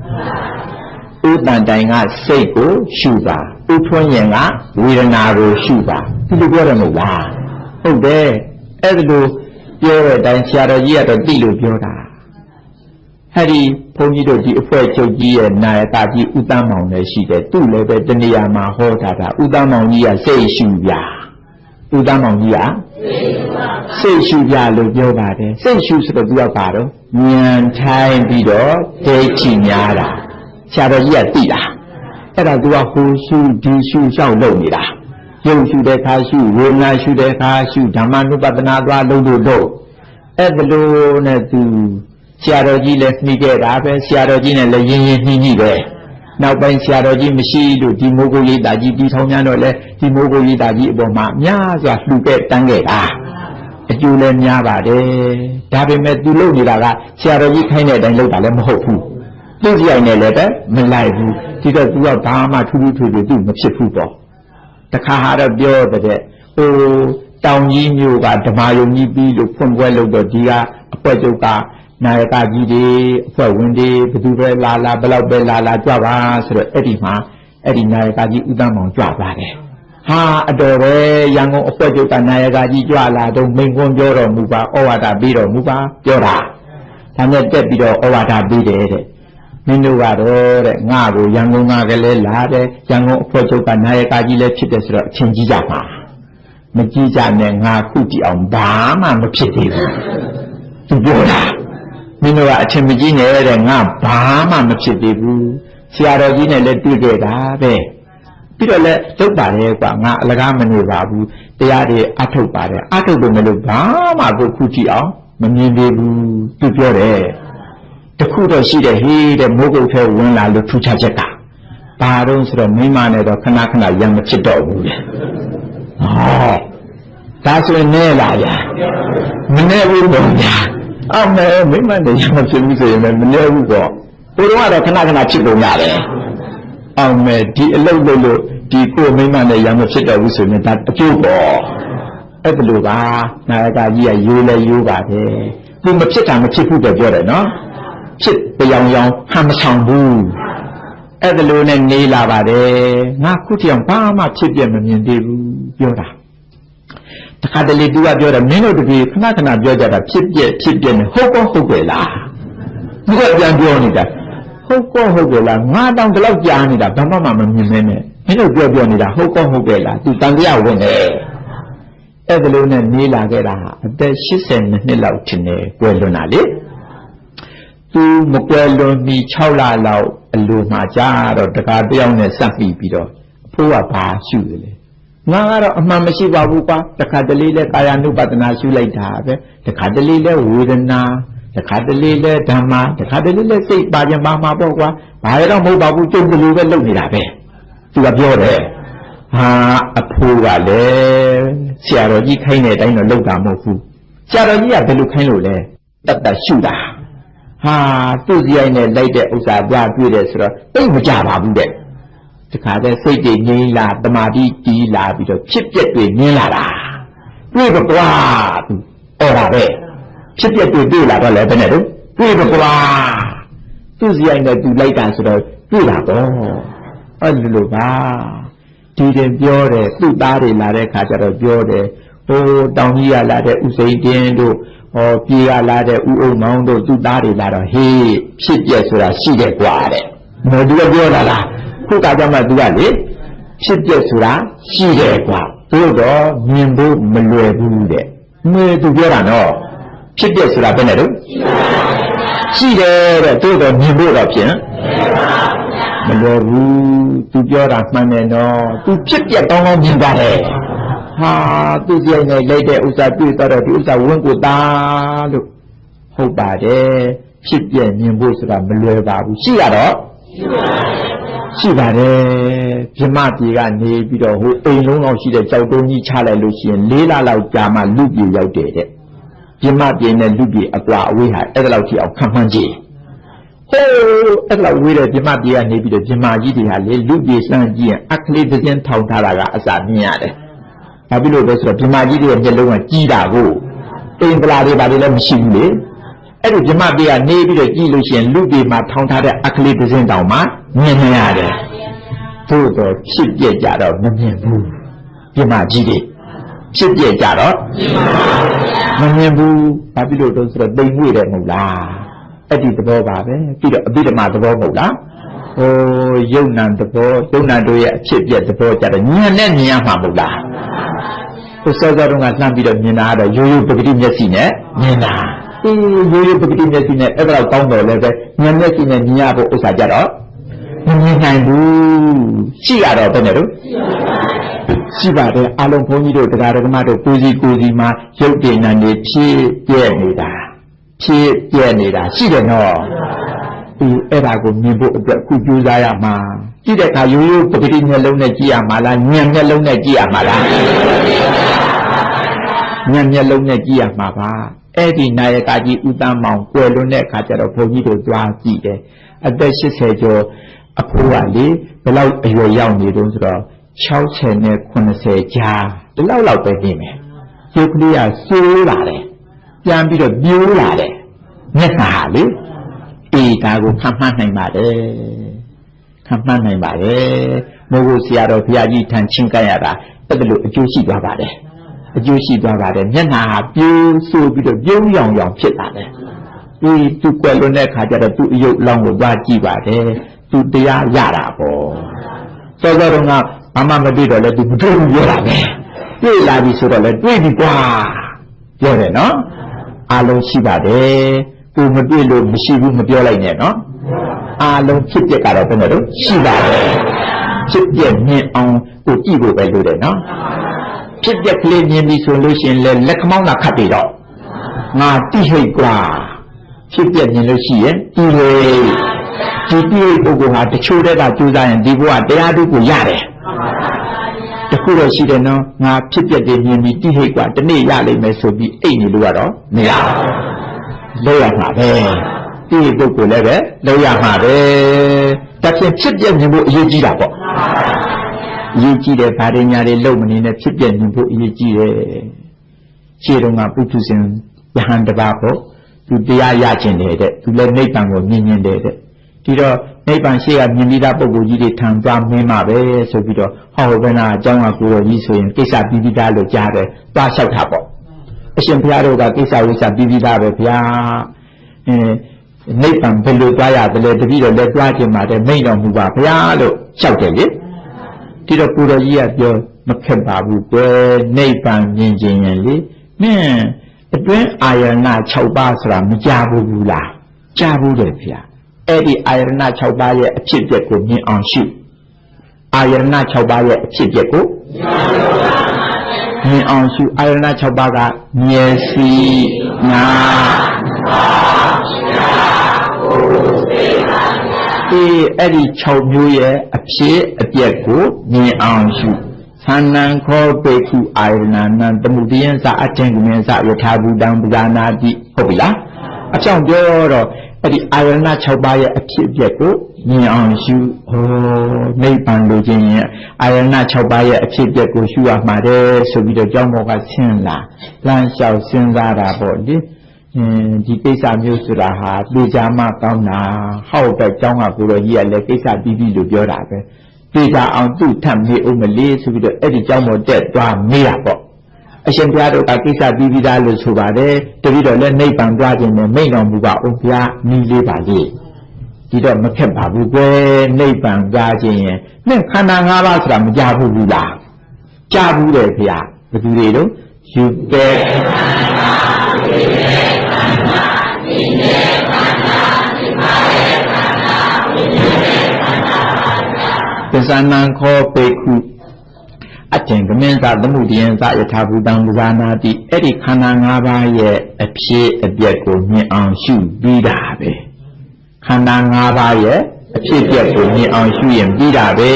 ဥတန်တိုင်ကစိတ်ကိုရှုပါဥထွန်းရင်ကဝေဒနာကိုရှုပါဒီလိုပြောတယ်မဟုတ်လားဟုတ်တယ်အဲ့ဒါလိုပြောတဲ့အတိုင်းဆရာတော်ကြီးကတော့သိလို့ပြောတာဟဲ့ဒီဘုန်းကြီးတို့ဒီအဖွဲ့ချုပ်ကြီးရဲ့နာယကကြီးဥတ္တမောင်လည်းရှိတယ်သူ့လည်းပဲတနေရာမှာဟောတာဥတ္တမောင်ကြီးကစိတ်ရှုပြဥတ္တမောင်ကြီးကစိတ်ရှုပြလို့ပြောပါတယ်စိတ်ရှုဆိုတော့သူကပါတော့ဉာဏ်ထိုင်ပြီးတော့ဒိဋ္ဌိများတာဆရာတော်ကြီးကသိတာအဲ့ဒါသူကဟိုရှုဒီရှုလျှောက်လုပ်နေတာယုံရှုတဲ့ခါရှုဝေဒနာရှုတဲ့ခါရှုဓမ္မနုပဒနာသွားလုံးလို့အဲ့ဘလို့နဲ့သူဆရာတော်ကြီးလည်းနှီးခဲ့တာပဲဆရာတော်ကြီးနဲ့လည်းရင်းရင်းနှီးနှီးပဲနောက်ပိုင်းဆရာတော်ကြီးမရှိလို့ဒီမိုးကိုရိပ်တာကြီးတီထောင်များတော့လဲဒီမိုးကိုရိပ်တာကြီးအပေါ်မှာများစွာလှူခဲ့တန်းခဲ့တာအကျိုးလည်းများပါတယ်ဒါပေမဲ့သူလုပ်နေတာကဆရာတော်ကြီးခိုင်းတဲ့အတိုင်းလုပ်တာလည်းမဟုတ်ဘူးသူ့ကြိုင်နဲ့လည်းပဲမလိုက်ဘူးဒီတော့သူကဘာမှထူးထူးထွေထွေသူမဖြစ်ဘူးပေါ့တခါဟာတော့ပြောတဲ့ဟိုတောင်ကြီးမျိုးကဓမ္မယုံကြီးပြီးလို့ဖွင့်ပွဲလုပ်တော့ဒီကအပွဲချုပ်ကနာယကကြီးတွေအဖွဲ့ဝင်တွေဘယ်သူပဲလာဘယ်လောက်ပဲလာကြွပါဆိုတော့အဲ့ဒီမှာအဲ့ဒီနာယကကြီးဥတ္တမောင်ကြွပါတယ်ဟာအတော်ပဲရန်ကုန်အဖွဲ့ချုပ်ကနာယကကြီးကြွလာတော့မိန်ခွန်းပြောတော်မူပါဩဝါဒပေးတော်မူပါပြောတာဒါနဲ့တက်ပြီးတော့ဩဝါဒပေးတယ်တဲ့မင်းတို့ကတော့တဲ့ငါ့ကိုရန်ကုန်ကလည်းလာတယ်ရန်ကုန်အဖွဲ့ချုပ်ကနာယကကြီးလည်းဖြစ်တယ်ဆိုတော့အချင်းကြီးကြပါမကြီးကြနဲ့ငါခုတည်အောင်ဘာမှမဖြစ်သေးဘူးသူပြောတာမင်းတို့ကအချင်းမကြီးနေတဲ့ငါဘာမှမဖြစ်သေးဘူးဆရာတော်ကြီးနဲ့လည်းတွေ့ခဲ့တာပဲပြီးတော့လည်းလုပ်ပါတယ်ကွာငါအလကားမနေပါဘူးတရားတွေအထုတ်ပါတယ်အထုတ်လို့မလို့ဘာမှကိုခုကြည့်အောင်မမြင်သေးဘူးသူပြောတယ်တခုတော့ရှိတယ်ဟေးတဲ့မိုးကုတ်ထဲဝင်လာလို့ထူခြားချက်ကဘာတော့ဆိုတော့မိမနဲ့တော့ခဏခဏရံမဖြစ်တော့ဘူးလေဟောဒါဆိုရင်နဲ့လာဗျာမနဲ့ဘူးတော့ဗျာအော်မဲမိမနဲ့ရံမဖြစ်ဘူးဆိုရင်လည်းမနဲ့ဘူးပေါ့ဘိုးတော်ကတော့ခဏခဏဖြစ်ပုံရတယ်အော်မဲဒီအလုပ်လုပ်လို့ဒီကိုမိမနဲ့ရံမဖြစ်တော့ဘူးဆိုရင်ဒါအကျိုးပေါ့အဲ့ဒါလိုပါနာယကကြီးကရိုးလဲရိုးပါတယ်သူမဖြစ်တာမဖြစ်ဘူးတော့ပြောတယ်နော်ဖြစ်ပြောင်ဟမ်မဆောင်ဘူးအဲ့ဒါလိုနဲ့နေလာပါတယ်ငါခုတည်းအောင်ဘာမှဖြစ်ပြမမြင်သေးဘူးပြောတာတခါတလေသူကပြောတယ်မင်းတို့တပည့်ခဏခဏပြောကြတာဖြစ်ပြနေဟုတ်ကောဟုတ်တယ်လားသူကပြန်ပြောနေတာဟုတ်ကောဟုတ်တယ်လားငါတောင်တလောက်ကြားနေတာဘာမှမမြင်မဲနဲ့မင်းတို့ပြောနေတာဟုတ်ကောဟုတ်တယ်လားသူတန်တရားဝင်တယ်အဲ့ဒါလိုနဲ့နေလာခဲ့တာအသက်80နှစ်လောက်ထင်တယ်ကွယ်လွန်တာလေသူမကွယ်လွန်မီ6လလောက်အလိုမှကြာတော့တကားတယောက်နဲ့စပ်ပြီးတော့အဖိုးကဘာရှုတယ်လဲငါကတော့အမှန်မရှိပါဘူးကွာတခါတလေလဲကာယ ानु ပတနာရှုလိုက်တာပဲတခါတလေလဲဝေဒနာတခါတလေလဲဓမ္မတခါတလေလဲစိတ်ပါကြပါမှာပေါ့ကွာဘာရတော့မဟုတ်ပါဘူးကျုပ်ကလေးပဲလုပ်နေတာပဲသူကပြောတယ်ဟာအဖိုးကလည်းဆရာတော်ကြီးခိုင်းတဲ့အတိုင်းတော့လုပ်တာမဟုတ်ဘူးဆရာတော်ကြီးကဘယ်လိုခိုင်းလို့လဲတတ်တတ်ရှုတာ ဟာသူ့စရိုက်နဲ့လိုက်တဲ့ဥစ္စာပြတွေ့တယ်ဆိုတော့တိတ်မကြပါဘူးတဲ့တခါတည်းစိတ်တွေငြိမ်းလာတမာတိတီးလာပြီးတော့ဖြစ်ပျက်တွေမြင်လာတာတွေ့တော့ကွာသူအော်တာပဲဖြစ်ပျက်တွေတွေ့လာတော့လည်းဘယ်နဲ့တော့တွေ့တော့ကွာသူ့စရိုက်နဲ့သူလိုက်တာဆိုတော့တွေ့တာတော့အဲ့လိုပါဒီတင်ပြောတယ်သူ့သားတွေလာတဲ့ခါကျတော့ပြောတယ်ဟိုတောင်ကြီးရလာတဲ့ဥစိန်တင်းတို့ဟောပြေရလာတဲ့ဥအုံမောင်တို့သူ့သားတွေလာတော့ဟေးဖြစ်ပျက်ဆိုတာရှိတယ်ကွာတဲ့မဟုတ်ဘူးပြောတာလားခုကကြမှာသူကလေဖြစ်ပျက်ဆိုတာရှိတယ်ကွာသို့တော့မြင်ဖို့မလွယ်ဘူးတဲ့မေသူပြောတာနော်ဖြစ်ပျက်ဆိုတာဘယ်နဲ့တော့ရှိတယ်တဲ့သို့တော့မြင်ဖို့တော့ဖြင့်မလွယ်ဘူးသူပြောတာမှန်တယ်နော်သူဖြစ်ပျက်ကောင်းကောင်းမြင်ပါတယ်ဟာသူ့စိတ်နဲ့လိုက်တဲ့ဥစ္စာတွေ့တော့ဒီဥစ္စာဝန်းကိုသားလို့ဟုတ်ပါတယ်ဖြစ်ပျက်မြင်ဖို့ဆိုတာမလွယ်ပါဘူးရှိရတော့ရှိပါတယ်ပြမပြေကနေပြီးတော့ဟိုအိမ်လုံးလောက်ရှိတဲ့ကြောက်တုံးကြီးချလိုက်လို့ရှိရင်၄လလောက်ကြာမှလူပြေရောက်တယ်တဲ့ပြမပြေနဲ့လူပြေအကွာအဝေးဟာအဲ့ဒါလောက်ထိအောင်ခံမှန်းကြည့်ဟိုးအဲ့လောက်ဝေးတဲ့ပြမပြေကနေပြီးတော့ပြမကြီးတွေဟာလေလူပြေစမ်းကြည့်ရင်အခလေးတစ်စင်းထောင်ထားတာကအစာမြင်ရတယ်ဘာဖြစ်လို့လဲဆိုတော့ပြမကြီးတွေရဲ့မျက်လုံးကကြီးတာကိုအိမ်ပလာတွေဘာတွေလည်းမရှိဘူးလေအဲ့ဒီပြမပြေကနေပြီးတော့ကြည့်လို့ရှိရင်လူပြေမှာထောင်ထားတဲ့အခလေးတစ်စင်းတောင်မှမြင်နေရတယ်သို့တော့ဖြစ်ပြကြတော့မမြင်ဘူးပြမကြီးတွေဖြစ်ပြကြတော့မမြင်ဘူးဘာဖြစ်လို့လဲဆိုတော့တိမ်မွေ့တယ်မဟုတ်လားအဲ့ဒီသဘောပါပဲပြီးတော့အဘိဓမ္မာသဘောမဟုတ်လားဟိုယုံနာသဘောယုံနာတို့ရဲ့အဖြစ်ပြသဘောကြတော့ဉာဏ်နဲ့မြင်ရမှာမဟုတ်လားဟိုစောစောတုန်းကလှမ်းပြီးတော့မြင်တာကတော့ရိုးရိုးပဂတိမျက်စိနဲ့မြင်တာရိုးရိုးပဂတိမျက်စိနဲ့အဲ့ဒါတော့ကောင်းတယ်လည်းပဲဉာဏ်မျက်စိနဲ့မြင်ရဖို့ဥစ္စာကြတော့မမြင်နိုင်ဘူးရှိရတော့ဘယ်နဲ့တော့ရှိပါတယ်အလုံးဘုန်းကြီးတို့တရားဓမ္မတို့ကိုစီမှာရုပ်တည်နာနေဖြစ်ပြဲနေတာဖြစ်ပြဲနေတာရှိတယ်နော်ဒီအဲ့ဒါကိုမြင်ဖို့အတွက်ခုကြိုးစားရမှာကြည့်တဲ့အခါရိုးရိုးပဂတိမျက်လုံးနဲ့ကြည့်ရမှာလားဉာဏ်မျက်လုံးနဲ့ကြည့်ရမှာလားဉာဏ်မျက်လုံးနဲ့ကြည့်ရမှာပါအဲ့ဒီနာယကကြီးဦးတန်းမောင်ကွယ်လွန်တဲ့အခါကျတော့ဘုန်းကြီးတို့သွားကြည့်တယ်အသက်80ကျော်အဖိုးကလေဘယ်လောက်အရွယ်ရောက်နေတုန်းဆိုတော့60နဲ့80ကြားဒီလောက်ပဲနေမယ်ရုပ်ကလေးကစိုးလာတယ်ပြန်ပြီးတော့ပြိုးလာတယ်မျက်နှာဟာလေအေးဒါကိုခံမှန်းနိုင်ပါတယ်ခံမှန်းနိုင်ပါတယ်မိုးကိုဆရာတော်ဘုရားကြီးထံချင်းကပ်ရတာအဲ့ဒါလို့အကျိုးရှိသွားပါတယ်အကျိုးရှိသွားပါတယ်မျက်နှာဟာပြိုးဆိုးပြီးတော့ပြုံးရောင်ဖြစ်လာတယ်ဒီသူကွယ်လွန်တဲ့ခါကျတော့သူအယုတ်လောင်းကိုသွားကြည့်ပါတယ်သူတရားရတာပေါ့စောစောတုန်းကဘာမှမတွေ့တော့လဲသူမတွေ့ဘူးပြောတာပဲတွေ့လာပြီဆိုတော့လဲတွေ့ပြီကွာပြောတယ်နော်အားလုံးရှိပါတယ်သူမတွေ့လို့မရှိဘူးမပြောလိုက်နဲ့နော်အားလုံးဖြစ်ပျက်ကတော့ဘယ်နဲ့တော့ရှိပါတယ်ဖြစ်ပျက်မြင်အောင်ကိုကြည့်ဖို့ပဲလို့တယ်နော်ဖြစ်ပျက်ကလေးမြင်ပြီဆိုလို့ရှိရင်လဲလက်ခမောင်းလာခတ်ပြီတော့ငါတိဟိတ်ကွာဖြစ်ပျက်မြင်လို့ရှိရင်ဒီလေဒီတိဟိတ်ပုဂ္ဂိုလ်ဟာတချို့တည်းကကြိုးစားရင်ဒီဘဝတရားဓုကိုရတယ်တခုတော့ရှိတယ်နော်ငါဖြစ်ပျက်တွေမြင်ပြီးတိဟိတ်ကွာတနေ့ရလိမ့်မယ်ဆိုပြီးအိတ်နေလို့ကတော့မရဘူးလောက်ရမှာပဲတိဟိတ်ပုဂ္ဂိုလ်လည်းပဲလောက်ရမှာပဲဒါဖြင့်ဖြစ်ပျက်မြင်ဖို့အရေးကြီးတာပေါ့အရေးကြီးတယ်ဗာရညာတွေလုံမနေနဲ့ဖြစ်ပျက်မြင်ဖို့အရေးကြီးတယ်ခြေတော်ကပုထုဇဉ်ယဟန်တပါးပေါ့သူတရားရခြင်းတယ်တဲ့သူလည်းနိဗ္ဗာန်ကိုမြင်မြင်တယ်တဲ့ဒီတော့နိဗ္ဗာန်ရှိကမြင်ပြီးသားပုဂ္ဂိုလ်ကြီးတွေထံသွားမင်းမှာပဲဆိုပြီးတော့ဟောဘယ်နာအကြောင်းကကိုယ်တော်ကြီးဆိုရင်ကိစ္စပြီးပြီးသားလို့ကြားတယ်သွားလျှောက်တာပေါ့အရှင်ဘုရားတို့ကကိစ္စဝိစ္စပြီးပြီးသားပဲဗျာနိဗ္ဗာန်ဘယ်လိုသွားရတယ်လဲတပည့်တော်လည်းသွားခြင်းပါတယ်မိန့်တော်မူပါဗျာလို့လျှောက်တယ်လေဒီတော့ကိုယ်တော်ကြီးကပြောမခက်ပါဘူးကွယ်နိဗ္ဗာန်မြင်ခြင်းရင်လေမင်းအတွင်းအာယနာ6ပါးဆိုတာမကြဘူးလားကြားဘူးတယ်ဗျာအဲ့ဒီအာယနာ6ပါးရဲ့အဖြစ်အပျက်ကိုမြင်အောင်ရှုအာယနာ6ပါးရဲ့အဖြစ်အပျက်ကိုမြင်အောင်ရှုအာယနာ6ပါးကမျက်စိနာအဲ့ဒီ6မျိုးရဲ့အဖြစ်အပျက်ကိုမြင်အောင်ရှုသန္နံခောပေခုအာယနာနံတမှုတယံစအထင်ကုမေစယထာဘူတံပဇာနာတိဟုတ်ပြီလားအကြောင်းပြောတော့ အဲ့ဒီအာယနာ6ပါးရဲ့အဖြစ်အပျက်ကိုမြင်အောင်ရှုနိဗ္ဗာန်လိုချင်ရင်အာယနာ6ပါးရဲ့အဖြစ်အပျက်ကိုရှုရမှာတယ်ဆိုပြီးတော့ကျောင်းပေါ်ကဆင်းလာလမ်းလျှောက်စဉ်းစားတာပေါ့လေဒီကိစ္စမျိုးဆိုတာဟာပြေချာမှကောင်းတာဟောက်တော့ကျောင်းကကိုတော်ကြီးကလည်းကိစ္စပြီးပြီလို့ပြောတာပဲပြေချာအောင်သူ့ထပ်မေးဦးမလေးဆိုပြီးတော့အဲ့ဒီကျောင်းပေါ်တက်သွားမေးတာပေါ့အရှင်ဘုရားတို့ကကိစ္စပြီးပြီသားလို့ဆိုပါတယ်တပည့်တော်လည်းနိဗ္ဗာန်သွားခြင်းနဲ့မိန့်တော်မူပါဦးဘုရားနီးလေးပါလေဒီတော့မခက်ပါဘူးကွယ်နိဗ္ဗာန်သွားခြင်းရင်နဲ့ခန္ဓာ၅ပါးဆိုတာမကြဘူးလားကြားဘူးတယ်ဘုရားဘယ်သူတွေတော့ယူကဲပစ္စနံခောပေခုအထင်ကမင်းသာသမှုတယံသာယထာဘူတံပဇာနာတိအဲ့ဒီခန္ဓာ၅ပါးရဲ့အဖြစ်အပျက်ကိုမြင်အောင်ရှုပြီးတာပဲခန္ဓာ၅ပါးရဲ့အဖြစ်အပျက်ကိုမြင်အောင်ရှုရင်ပြီးတာပဲ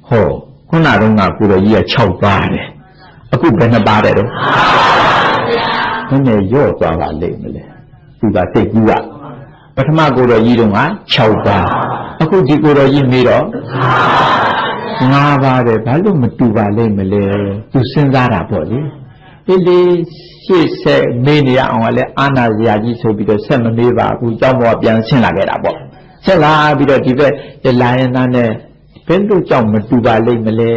ဟောခုနတုန်းကကိုတော်ကြီးက6ပါးတယ်အခုဘယ်နှပါးတယ်တော့နည်းနည်းရော့သွားပါလိမ့်မလဲသူကစိတ်ကြီးကပထမကိုတော်ကြီးတုန်းက6ပါးအခုဒီကိုတော်ကြီးမေးတော့5ပါးတယ်ဘာလို့မတူပါလိမ့်မလဲသူစဉ်းစားတာပေါ့လေအေးလေရှေ့ဆက်မေးနေရအောင်ကလည်းအာနာဇရာကြီးဆိုပြီးတော့ဆက်မမေးပါဘူးကျောင်းပေါ်ပြန်ဆင်းလာခဲ့တာပေါ့ဆက်လာပြီးတော့ဒီဘက်လာရင်သားနဲ့ဘယ်လိုကြောင့်မတူပါလိမ့်မလဲ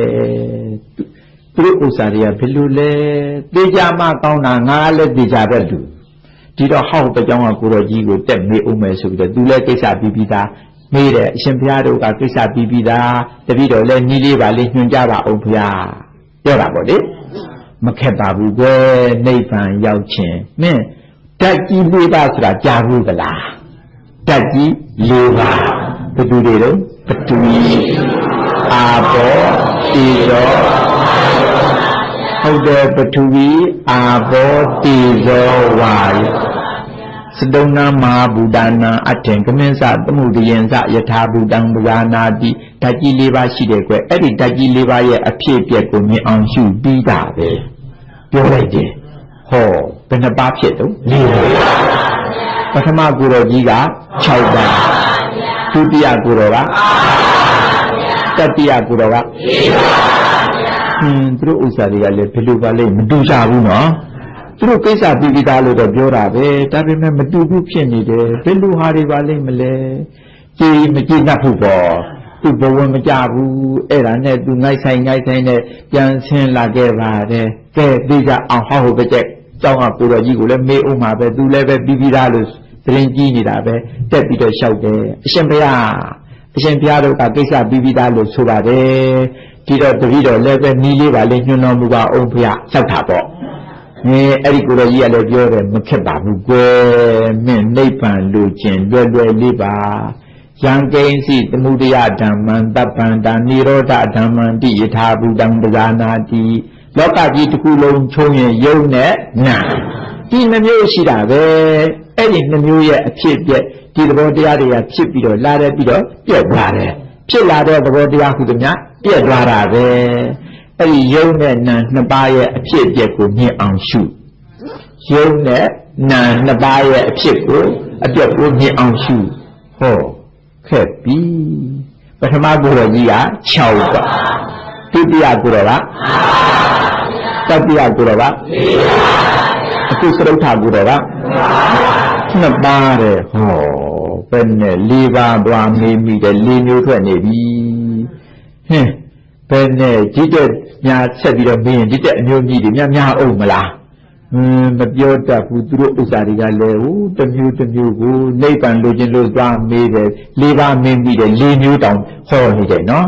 သူတို့ဥစ္စာတွေကဘယ်လိုလဲတေချာမှကောင်းတာငါလည်းတေချာပဲလူဒီတော့ဟောက်တဲ့ကြောင့်ကကိုတော်ကြီးကိုတက်မေးဦးမယ်ဆိုပြီးတော့သူလည်းကိစ္စပြီးသားမေးတယ်အရှင်ဘုရားတို့ကကိစ္စပြီးသားတပည့်တော်လည်းနီးလေးပါလေးညွှန်ကြပါအောင်ဘုရားပြောတာပေါ့လေမခက်ပါဘူးကွယ်နိဗ္ဗာန်ရောက်ခြင်းမင်းဓာတ်ကြီး၄ပါးဆိုတာကြားဘူးကလားဓာတ်ကြီး၄ပါးဘယ်သူတွေတော့ပထဝီအာဘောတေဇောဟုတ်တယ်ပထဝီအာဘောတေဇောဝါယစတုဏမဟာဘူတနာအထင်ကမင်းစသမှုတယင်စယထာဘူတံပဇာနာတိဓာတ်ကြီး၄ပါးရှိတယ်ကွအဲ့ဒီဓာတ်ကြီး၄ပါးရဲ့အဖြစ်အပျက်ကိုမြင်အောင်ရှုပြီးတာပဲပြောလိုက်တယ်ဟောဘယ်နှပါးဖြစ်တော့၄ပါးပထမကိုတော်ကြီးက6ပါးဒုတိယကိုတော်ကတတိယကိုတော်က4ပါးသူတို့ဥစ္စာတွေကလည်းဘယ်လိုပါလဲမတူကြဘူးနော်သူတို့ကိစ္စပြီးသားလို့တော့ပြောတာပဲဒါပေမဲ့မတူဘူးဖြစ်နေတယ်ဘယ်လိုဟာတွေပါလိမ့်မလဲကြည်မကြည်တတ်ဘူးပေါ့သူဘဝမကြဘူးအဲ့ဒါနဲ့သူငိုက်ဆိုင်နဲ့ပြန်ဆင်းလာခဲ့ပါတယ်ကဲဒီကအောင်ဟောဟုတ်တဲ့ကျောင်းကကိုတော်ကြီးကိုလည်းမေးဦးမှာပဲသူလည်းပဲပြီးသားလို့သတင်းကြီးနေတာပဲတက်ပြီးတော့လျှောက်တယ်အရှင်ဘုရားတို့ကကိစ္စပြီးသားလို့ဆိုပါတယ်ဒီတော့တပည့်တော်လည်းပဲနီးလေးပါလေးညွှန်တော်မူပါအောင်ဘုရားလျှောက်တာပေါ့အဲ့ဒီကိုတော်ကြီးကလည်းပြောတယ်မခက်ပါဘူးကွယ်မင်းနိဗ္ဗာန်လိုချင်လွယ်လေးပါယံကိဉ္စီသမုဒယဓမ္မံတပ္ပန္တာနိရောဓဓမ္မံတိယထာဘူတံပဇာနာတိလောကကြီးတစ်ခုလုံးချုံရင်ယုံနဲ့နာဒီနှမျိုးရှိတာပဲအဲ့ဒီနှမျိုးရဲ့အဖြစ်အပျက်ဒီသဘောတရားတွေကဖြစ်ပြီးတော့လာတယ်ပြီးတော့ပြက်သွားတယ်ဖြစ်လာတဲ့သဘောတရားဟုသမျှပြက်သွားတာပဲအဲ့ဒီယုံနဲ့နာနှစ်ပါးရဲ့အဖြစ်အပျက်ကိုမြင်အောင်ရှုယုံနဲ့နာနှစ်ပါးရဲ့အဖြစ်ကိုအပျက်ကိုမြင်အောင်ရှုဟောခက်ပြီပထမကိုတော်ကြီးက6ပါဒုတိယကိုတော်ကတတိယကိုတော်ကအခုစရုပ်ထာကိုတော်က2ပါးတဲ့ဟောဘယ်နဲ့4ပါးသွားမေးမိတယ်4မျိုးထွက်နေပြီဟင်းဘယ်နဲ့ဒီတဲ့ညာဆက်ပြီးတော့မေးရင်ဒီတဲ့အမျိုးကြီးတွေများအောင်မလားမပြောတတ်ဘူးသူတို့ဥစ္စာတွေကလည်းဟိုတစ်မျိုးကိုနိဗ္ဗာန်လိုချင်လို့သွားမေးတယ်၄ပါးမင်းပြီးတယ်၄မျိုးတောင်ဟောနေတယ်နော်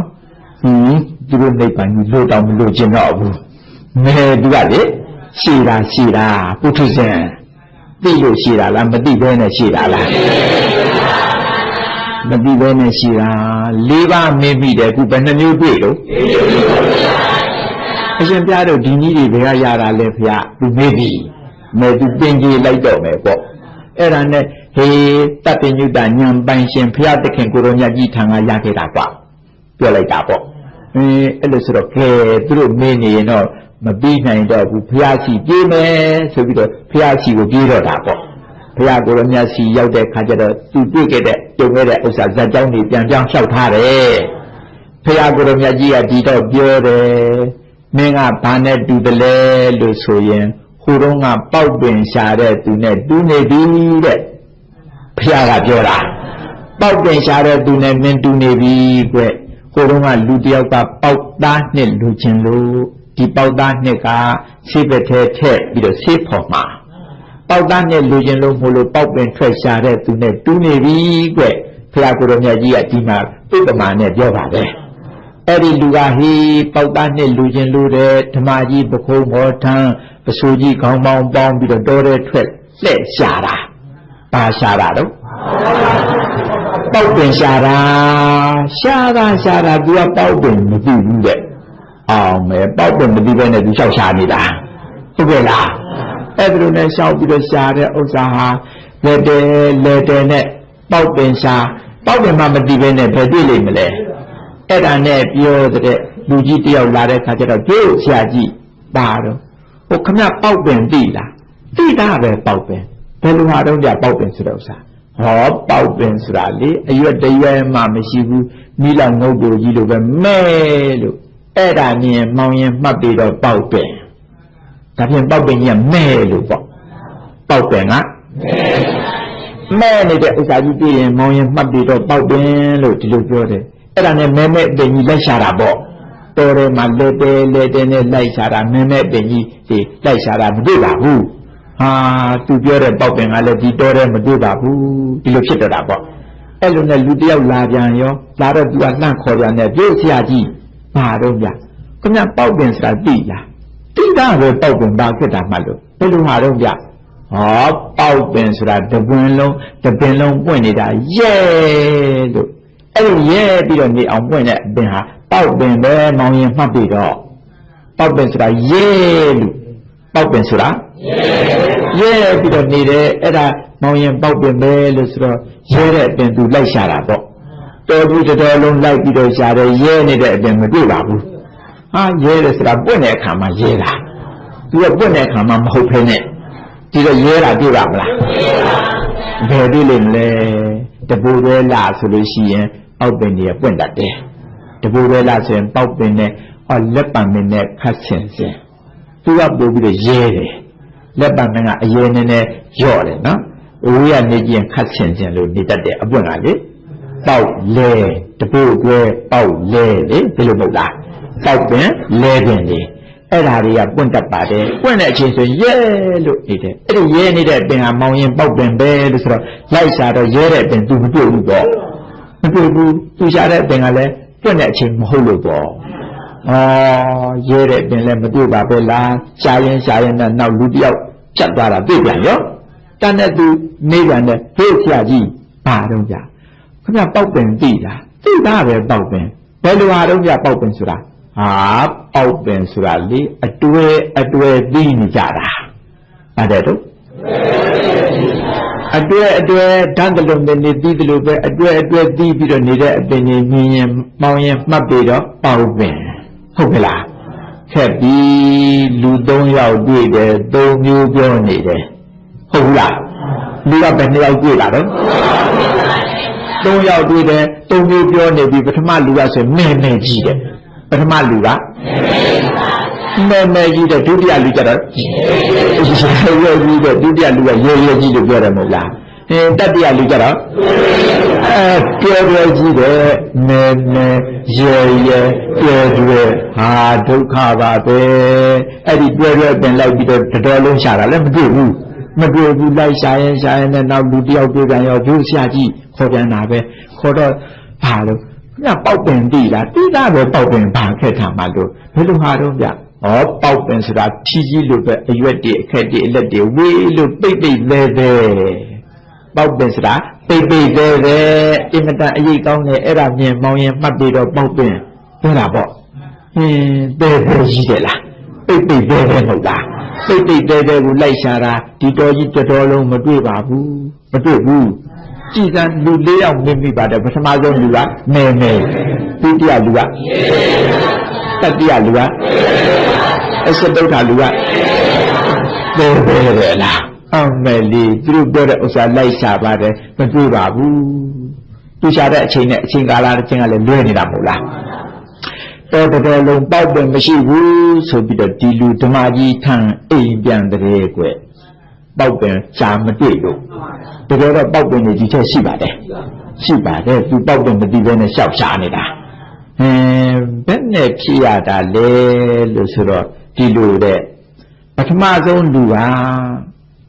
သူတို့နိဗ္ဗာန်ကြီးလို့တောင်မလိုချင်တော့ဘူးမဲသူကလေရှိတာပုထုဇဉ်သိလို့ရှိတာလားမသိဘဲနဲ့ရှိတာလားမသိဘဲနဲ့ရှိတာ၄ပါးမင်းပြီးတယ်ခုဘယ်နှမျိုးတွေ့လို့အရှင်ပြတို့ဒီနည်းတွေဘယ်ကရတာလဲဖေ။သူမေးပြီ။မဲသူတင်ကြီးလိုက်တော့မယ်ပေါ့။အဲ့ဒါနဲ့ဟေးတပ္ပညုတဉာဏ်ပိုင်ရှင်ဖေသခင်ကိုရောမြတ်ကြီးထံကရခဲ့တာကွာ။ပြောလိုက်တာပေါ့။အဲ့လိုဆိုတော့ကဲသူတို့မေးနေရင်တော့မပြီးနိုင်တော့ဘူးဖေစီပြေးမယ်ဆိုပြီးတော့ဖေစီကိုပြေးတော့တာပေါ့။ ဘုရားကိုယ်တော်မြတ်စီရောက်တဲ့ခါကျတော့သူတွေ့ခဲ့တဲ့ကြုံခဲ့တဲ့ဥစ္စာဇာတ်ကြောင်းတွေပြန်ပြောင်းလျှောက်ထားတယ်ဘုရားကိုယ်တော်မြတ်ကြီးကဒီတော့ပြောတယ်မင်းကဘာနဲ့တူတယ်လဲလို့ဆိုရင်ဟိုတုန်းကပေါက်ပင်ရှာတဲ့သူနဲ့တူနေပြီတဲ့ဘုရားကပြောတာပေါက်ပင်ရှာတဲ့သူနဲ့မင်းတူနေပြီကွဟိုတုန်းကလူတယောက်ကပေါက်သားနှစ်လူချင်းလို့ဒီပေါက်သားနှစ်ကဆေးပက်ထဲထည့်ပြီးတော့ဆေးဖို့မှာပေါက်သားနဲ့လူချင်းလို့မို့လို့ပေါက်ပင်ထွက်ရှာတဲ့သူနဲ့တူနေပြီကွဘုရားကိုယ်တော်မြတ်ကြီးကဒီမှာဥပမာနဲ့ပြောပါတယ်အဲ့ဒီလူကဟေးပေါက်သားနဲ့လူချင်းလို့တဲ့ဓမ္မကြီးပခုံးမောထမ်းပစိုးကြီးခေါင်းပေါင်းပေါင်းပြီးတော့တော်တဲ့ထွက်လှဲ့ရှာတာဘာရှာတာတော့ပေါက်ပင်ရှာတာသူကပေါက်ပင်မသိဘူးတဲ့အောင်မယ်ပေါက်ပင်မသိဘဲနဲ့သူလျှောက်ရှာနေတာဟုတ်ကဲ့လားအဲ့ဒါလိုနဲ့လျှောက်ပြီးတော့ရှာတဲ့ဥစ္စာဟာလက်တယ်နဲ့ပေါက်ပင်ရှာပေါက်ပင်မှမသိဘဲနဲ့ဘယ်တွေ့လိမ့်မလဲအဲ့ဒါနဲ့ပြောတဲ့လူကြီးတယောက်လာတဲ့ခါကျတော့ကျိုးဆရာကြီးပါတော့ဟိုခမပေါက်ပင်သိလားသိတာပဲပေါက်ပင်ဘယ်လိုဟာတော့ကြပေါက်ပင်ဆိုတဲ့ဥစ္စာဟောပေါက်ပင်ဆိုတာလေအရွက်တရွယ်မှမရှိဘူးမိလောက်ငုတ်တူကြီးလိုပဲမဲလို့အဲ့ဒါမြင်မောင်ရင်မှတ်ပြီးတော့ပေါက်ပင်ဒါဖြင့်ပေါက်ပင်ကြီးကမဲလို့ပေါ့ပေါက်ပင်ကမဲနေတဲ့ဥစ္စာကြီးပြီးရင်မောင်ရင်မှတ်ပြီးတော့ပေါက်ပင်လို့ဒီလိုပြောတယ်အဲ့ဒါနဲ့မဲပင်ကြီးလိုက်ရှာတာပေါ့တော်တယ်မှာလက်တယ်နဲ့လိုက်ရှာတာမဲပင်ကြီးဒီလိုက်ရှာတာမတွေ့ပါဘူးဟာသူပြောတဲ့ပေါက်ပင်ကလည်းဒီတော်တယ်မတွေ့ပါဘူးဒီလိုဖြစ်တော့တာပေါ့အဲ့လိုနဲ့လူတယောက်လာပြန်ရောလာတော့သူကလှန့်ခေါ်ပြန်တယ်ပြုတ်ဆရာကြီးဘာတော့ဗျခင်ဗျပေါက်ပင်ဆိုတာသိလားသိတာပဲပေါက်ပင်ဘာဖြစ်တာမှလို့ဘယ်လိုဟာတော့ဗျဟောပေါက်ပင်ဆိုတာတပင်လုံးပွင့်နေတာရဲလို့အဲ့လိုရဲပြီးတော့နေအောင်ပွင့်တဲ့အပင်ဟာပေါက်ပင်ပဲမောင်ရင်မှတ်ပြီးတော့ပေါက်ပင်ဆိုတာရဲလို့ပေါက်ပင်ဆိုတာရဲပြီးတော့နေတယ်အဲ့ဒါမောင်ရင်ပေါက်ပင်ပဲလို့ဆိုတော့ရဲတဲ့အပင်သူလိုက်ရှာတာပေါ့တော်ဘူးတော်လုံးလိုက်ပြီးတော့ရှာတယ်ရဲနေတဲ့အပင်မတွေ့ပါဘူးဟာရဲတယ်ဆိုတာပွင့်တဲ့အခါမှာရဲတာသူကပွင့်တဲ့အခါမှာမဟုတ်ဖ ೇನೆ ဒီတော့ရဲတာတွေ့ပါမလားဘယ်တွေ့လိမ့်မလဲတပူရဲလားဆိုလို့ရှိရင်အောက်ပင်ကြီးပွင့်တတ်တယ်တပူရဲလားဆိုရင်ပေါက်ပင်နဲ့လက်ပံပင်နဲ့ခတ်ဆင်သူကပို့ပြီးတော့ရဲတယ်လက်ပံပင်ကအရဲနေနဲ့ရော့တယ်နော်ဝေးရနေကြရင်ခတ်ဆင်လို့နေတတ်တယ်အပွင့်ကလေပေါက်လဲတပူကွဲပေါက်လဲလေဒီလိုမဟုတ်လားပေါက်ပင်လဲပင်လေအဲ့ဓာတွေကပွင့်တတ်ပါတယ်ပွင့်တဲ့အချိန်ဆိုရဲလို့နေတယ်အဲ့ဒီရဲနေတဲ့ပင်ကမောင်ရင်ပေါက်ပင်ပဲလို့ဆိုတော့လိုက်ရှာတော့ရဲတဲ့ပင်သူမတွေ့ဘူးပေါ့မတွေ့ဘူးသူရှာတဲ့ပင်ကလည်းပွင့်တဲ့အချိန်မဟုတ်လို့ပေါ့ရဲတဲ့ပင်လည်းမတွေ့ပါပဲလားရှာရင်နဲ့နောက်လူတယောက်ဖြတ်သွားတာတွေ့ပြန်ရောတန်းတဲ့သူနေပြန်တဲ့ဟေ့ဆရာကြီးဘာတော့ကြခင်ဗျပေါက်ပင်သိလားသိတာပဲပေါက်ပင်ဘယ်လိုဟာတော့ကြပေါက်ပင်ဆိုတာဟာပေါက်ပင်ဆိုတာလေအတွဲပြီးနေကြတာအဲ့ဒါတော့အတွဲတန်းတလုံးနဲ့နေပြီးတယ်လို့ပဲအတွဲပြီးပြီးတော့နေတဲ့အပင်ကြီးမြင်ရင်မောင်းရင်မှတ်ပြီးတော့ပေါက်ပင်ဟုတ်ကလားခက်ပြီးလူ3ယောက်တွေ့တယ်3မျိုးပြောနေတယ်ဟုတ်လားလူကဘယ်2ယောက်တွေ့လာတော့3ယောက်တွေ့တယ်3မျိုးပြောနေပြီပထမလူကဆိုမဲကြီးတယ်ပထမလူကမဲကြီးတဲ့ဒုတိယလူကျတော့ရဲကြီးတဲ့ဒုတိယလူကရဲကြီးလို့ပြောတယ်မဟုတ်လားတတိယလူကျတော့ပြောကြီးတဲ့မဲရဲပြောဟာဒုက္ခပါပဲအဲ့ဒီပြောပင်လိုက်ပြီးတော့တော်လုံးရှာတာလည်းမတွေ့ဘူးလိုက်ရှာရင်နဲ့နောက်လူတယောက်တွေ့ပြန်ရောဒုဆရာကြီးခေါ်ပြန်တာပဲခေါ်တော့ဘာလို့ညပေါက်ပင်တိလားတိတာပဲပေါက်ပင်ဘာခက်တာမှလို့ဘယ်လိုဟာတော့ဗျပေါက်ပင်ဆိုတာထီကြီးလို့ပဲအရွက်တွေအခက်တွေအလက်တွေဝေးလို့ပိတ်လဲပေါက်ပင်ဆိုတာပိတ်လဲအင်မတန်အရေးကောင်းတယ်အဲ့ဒါမြင်မောင်းရင်မှတ်ပြီးတော့ပေါက်ပင်ပြောတာပေါ့တဲကြီးတယ်လားပိတ်လဲမဟုတ်လားပိတ်တဲကိုလိုက်ရှာတာဒီတော်ကြီးတော်လုံးမတွေ့ပါဘူးကြည်စံလူ4ယောက်မြင်မိပါတယ်ပထမဆုံးလူကမဲဒုတိယလူကတတိယလူကအစတုထလူကပဲလား Ameli, through better also like Sabbath, but we babu. Tu share that chain, Chingala, Chingal, learning Amula. The long bob and machine so be the dilu, the magi tongue, a beyond the request. Bob and Sam Mateo. The other bob and the detail Shiba, there to bob them the divine self shanida. Benne Kiada le Lucero, dilu there. But Mazon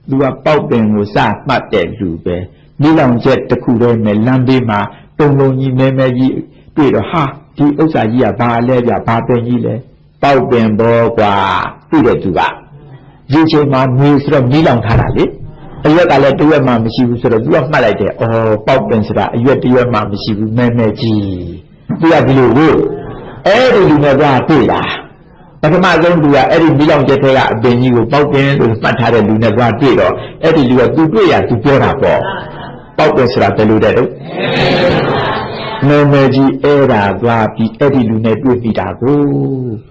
Lua Bobbin was that but dead Lube. Nilam jet the Kure me Lambima, Domoni Meme, Peter Ha, the Osaya Baleja Papenile, Bobbin Bogua, Peter Dua. DJ Man means from Nilam Harali. A yet I let do a mammy she was sort of do of Malade or Bobbins, yet your mammy she was Meme. We are below. Every Luna Pila. But my own do every belong to take when you Bobbin with Matara Luna Radero, every Lua Dubria to Pura. Bobbins Rataludo. No mergy era, Glapi, every Lunet with Vidago.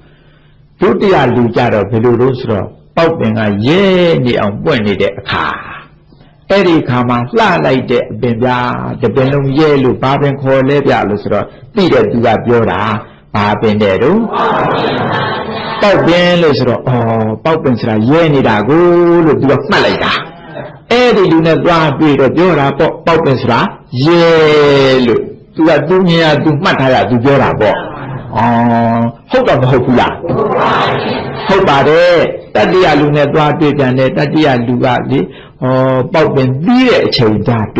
Tutia Lujaro, Pelurosro, Bobbin a ye, on one day a car. Eddie Kama, fly like the Benda, the Benum yellow, Babin Cor Lebia Lusro, Peter Dua Biora, Babendero. Bobbin Lusro, oh, Bobbins are Yenny Dago, do a Malaga. Eddie Luna Rabi, Biora, Bobbins Ra, yellow, to a Dunia, to Matara, to Biora. Oh, hold on, Hopula. Hopade, Tadia Luna Rabi, and Tadia Lugadi, oh, Bobbin, dear Cheda,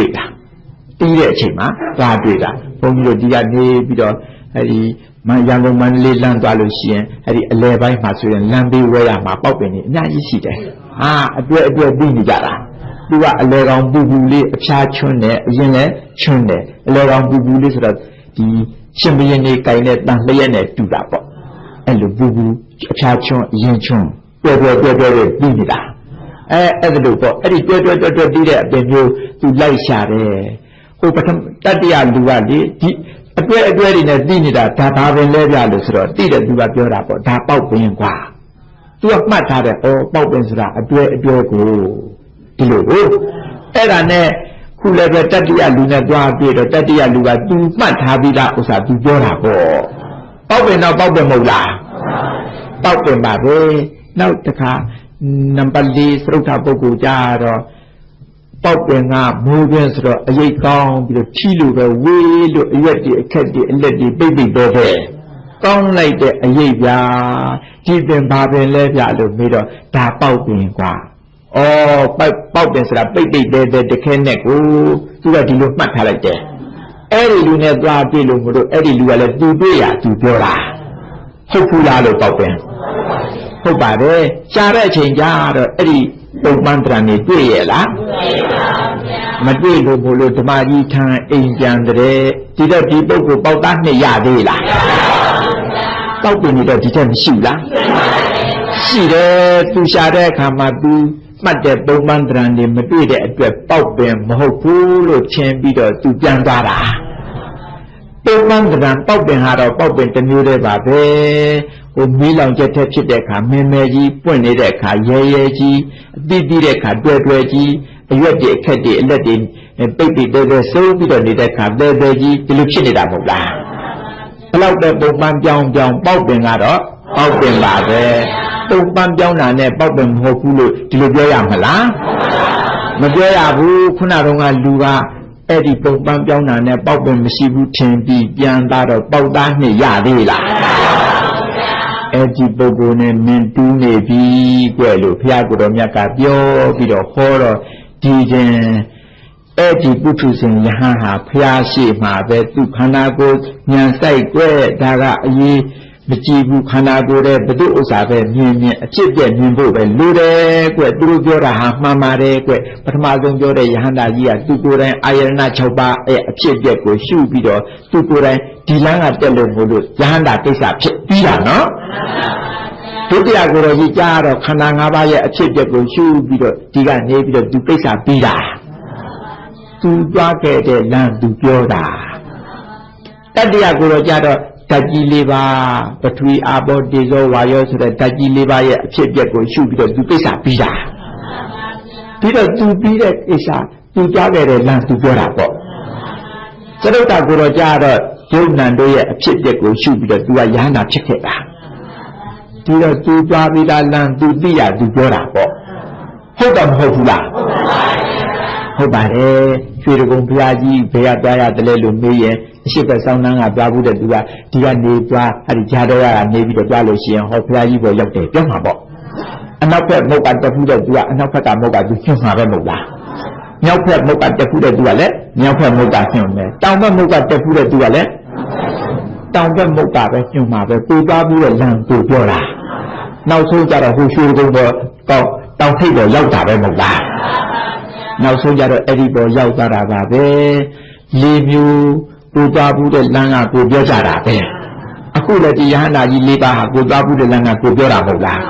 dear Chima, Rabida, from your dear neighbor, my young man lay land Lucian, had a levy master and Lambi where my Bobbin, now you see that. Ah, a great Binigara. You are a leg on Bubuli, a child chune, Yene, chune, a leg on Bubuli so that the Chimbayane Kainet, Lambayane, to that. And the Bubu, a child chun, Yen chun, where Binida. As a local, Eddie, did it, then you to lay share. Oh, but Tadia Luadi, a great in a Binida, Tapa and Levia Lusro, did it do a pure apple, tap out being qua. To a matter or Bobbins, a great go. Erane, who let Tadia Luna Dwabi or Tadia Lua do Matabida Usa to Jorabo. Bobbin or Bobbemola. Bobbin Babe, now the car, number Lee, Srota Bogujaro, Bobbin up, moving through a yay gone, the Chilu, the wheel, a caddy, and let the baby baby. Gone like the Ayavia, give them Babin Levia, the middle, tap out being qua. Oh, Bobbins are baby, the connect, oh, to a deal of Matalite. Eddie Luna Drabi, Eddie Lua, do Bea to Dora. Hopula, Bobbin. Hopade, Shara Changar, Eddie, Mandrani, Duela. Madrid, Bolo, the Magita, Indian, did a people who bought that Yadela. Bobbin is a determined Shula. See there, to Shara Kamadu. Mother Bomandran, the Madrid at the Bobbin, Mohopu, Chambido to Jandara. Bomandran, Bobbin had a Bobbin to New Babe, who Milan Jetaka, Memeji, Ponedeka, Yayaji, Dideka, Dredreji, a Yeti, Caddy, Latin, and baby, they were so big on the Deka, Deveji, the Luchinida. Allow the Boban Young Bobbin had a Bobbin Babe. Don't bump down on a Bobbin Hopulu to the Yamala. Majoya, who Kunarunga Luga, Eddie Bump down on a Bobbin Messibu Chambi, beyond that of Bogdani Yadila. Eddie Bogone, Mentune, B. Guelu, Piago, Miacabio, Vido Horror, DJ Eddie Butus in Yaha, Piashi, Mabe, Tukanago, Nyansai, Gre, Dara, Ye. The Jibu Kanago, the Dusabe, a chip, Nimbo, Lude, Dura, Mamare, but Mazon Jore, Yahanda, Tukure, Iron Choba, a chip, shoe video, Tukure, Tilanga Televodu, Yahanda, Pesa, Pila, no? Tudiagoro, Yaro, Kanangabaya, a chip, shoe video, Tiga, Navy, Dupesa, Pila. To Dwake, the land to Pioda. Tadiagoro Jaro. Tajiliva, but we are both these all wires that Tajiliva, chip, go shoot because you pay a pizza. ဒီတော့သူပြီးတဲ့ကိစ္စသူကြားခဲ့တဲ့လမ်းသူပြောတာပေါ့သရုပ်တာကိုတော့ကြားတော့ယုံနံတို့ရဲ့အဖြစ်အပျက်ကိုရှုပြီးတော့သူကယဟနာဖြစ်ခဲ့တာဒီတော့သူသွားပြီးသားလမ်းသူသိရသူပြောတာပေါ့ဟုတ်တယ်မဟုတ်ဘူးလားဟုတ်ပါတယ်ရွှေတကုံဘုရားကြီးဘယ်ကသွားရတယ်လဲလို့မေးရင်အရှိတ်ဆောင်းနှန်းကသွားဘူးတဲ့သူကဒီကနေသွားအဲ့ဒီဂျာတော့ရကနေပြီးတော့သွားလို့ရှိရင်ဟောဘုရားကြီးပေါ်ရောက်တယ်ပြောမှာပေါ့အနောက်ဘက်မုတ်ကတက်ဘူးတဲ့သူကအနောက်ဘက်ကမုတ်ကသူညွှန်မှာပဲမဟုတ်လားမြောက်ဘက်မုတ်ကတက်ဘူးတဲ့သူကလည်းမြောက်ဘက်မုတ်ကညွှန်မယ်တောင်ဘက်မုတ်ကတက်ဘူးတဲ့သူကလည်းတောင်ဘက်မုတ်ကပဲညွှန်မှာပဲကိုသွားဘူးတဲ့လမ်းကိုပြောတာနောက်ဆုံးကြတော့ဟိုရွှေကုံပေါ်တောင်ထိပ်ပေါ်ရောက်တာပဲမဟုတ်လားနောက်ဆုံးကြတော့အဲ့ဒီပေါ်ရောက်သွားတာပါပဲလေးမျိုးကိုသွားဘူးတဲ့လမ်းကကိုပြောကြတာပဲအခုလည်းဒီယဟန္တာကြီး၄ပါးဟာကိုသွားဘူးတဲ့လမ်းကကိုပြောတာမဟုတ်လား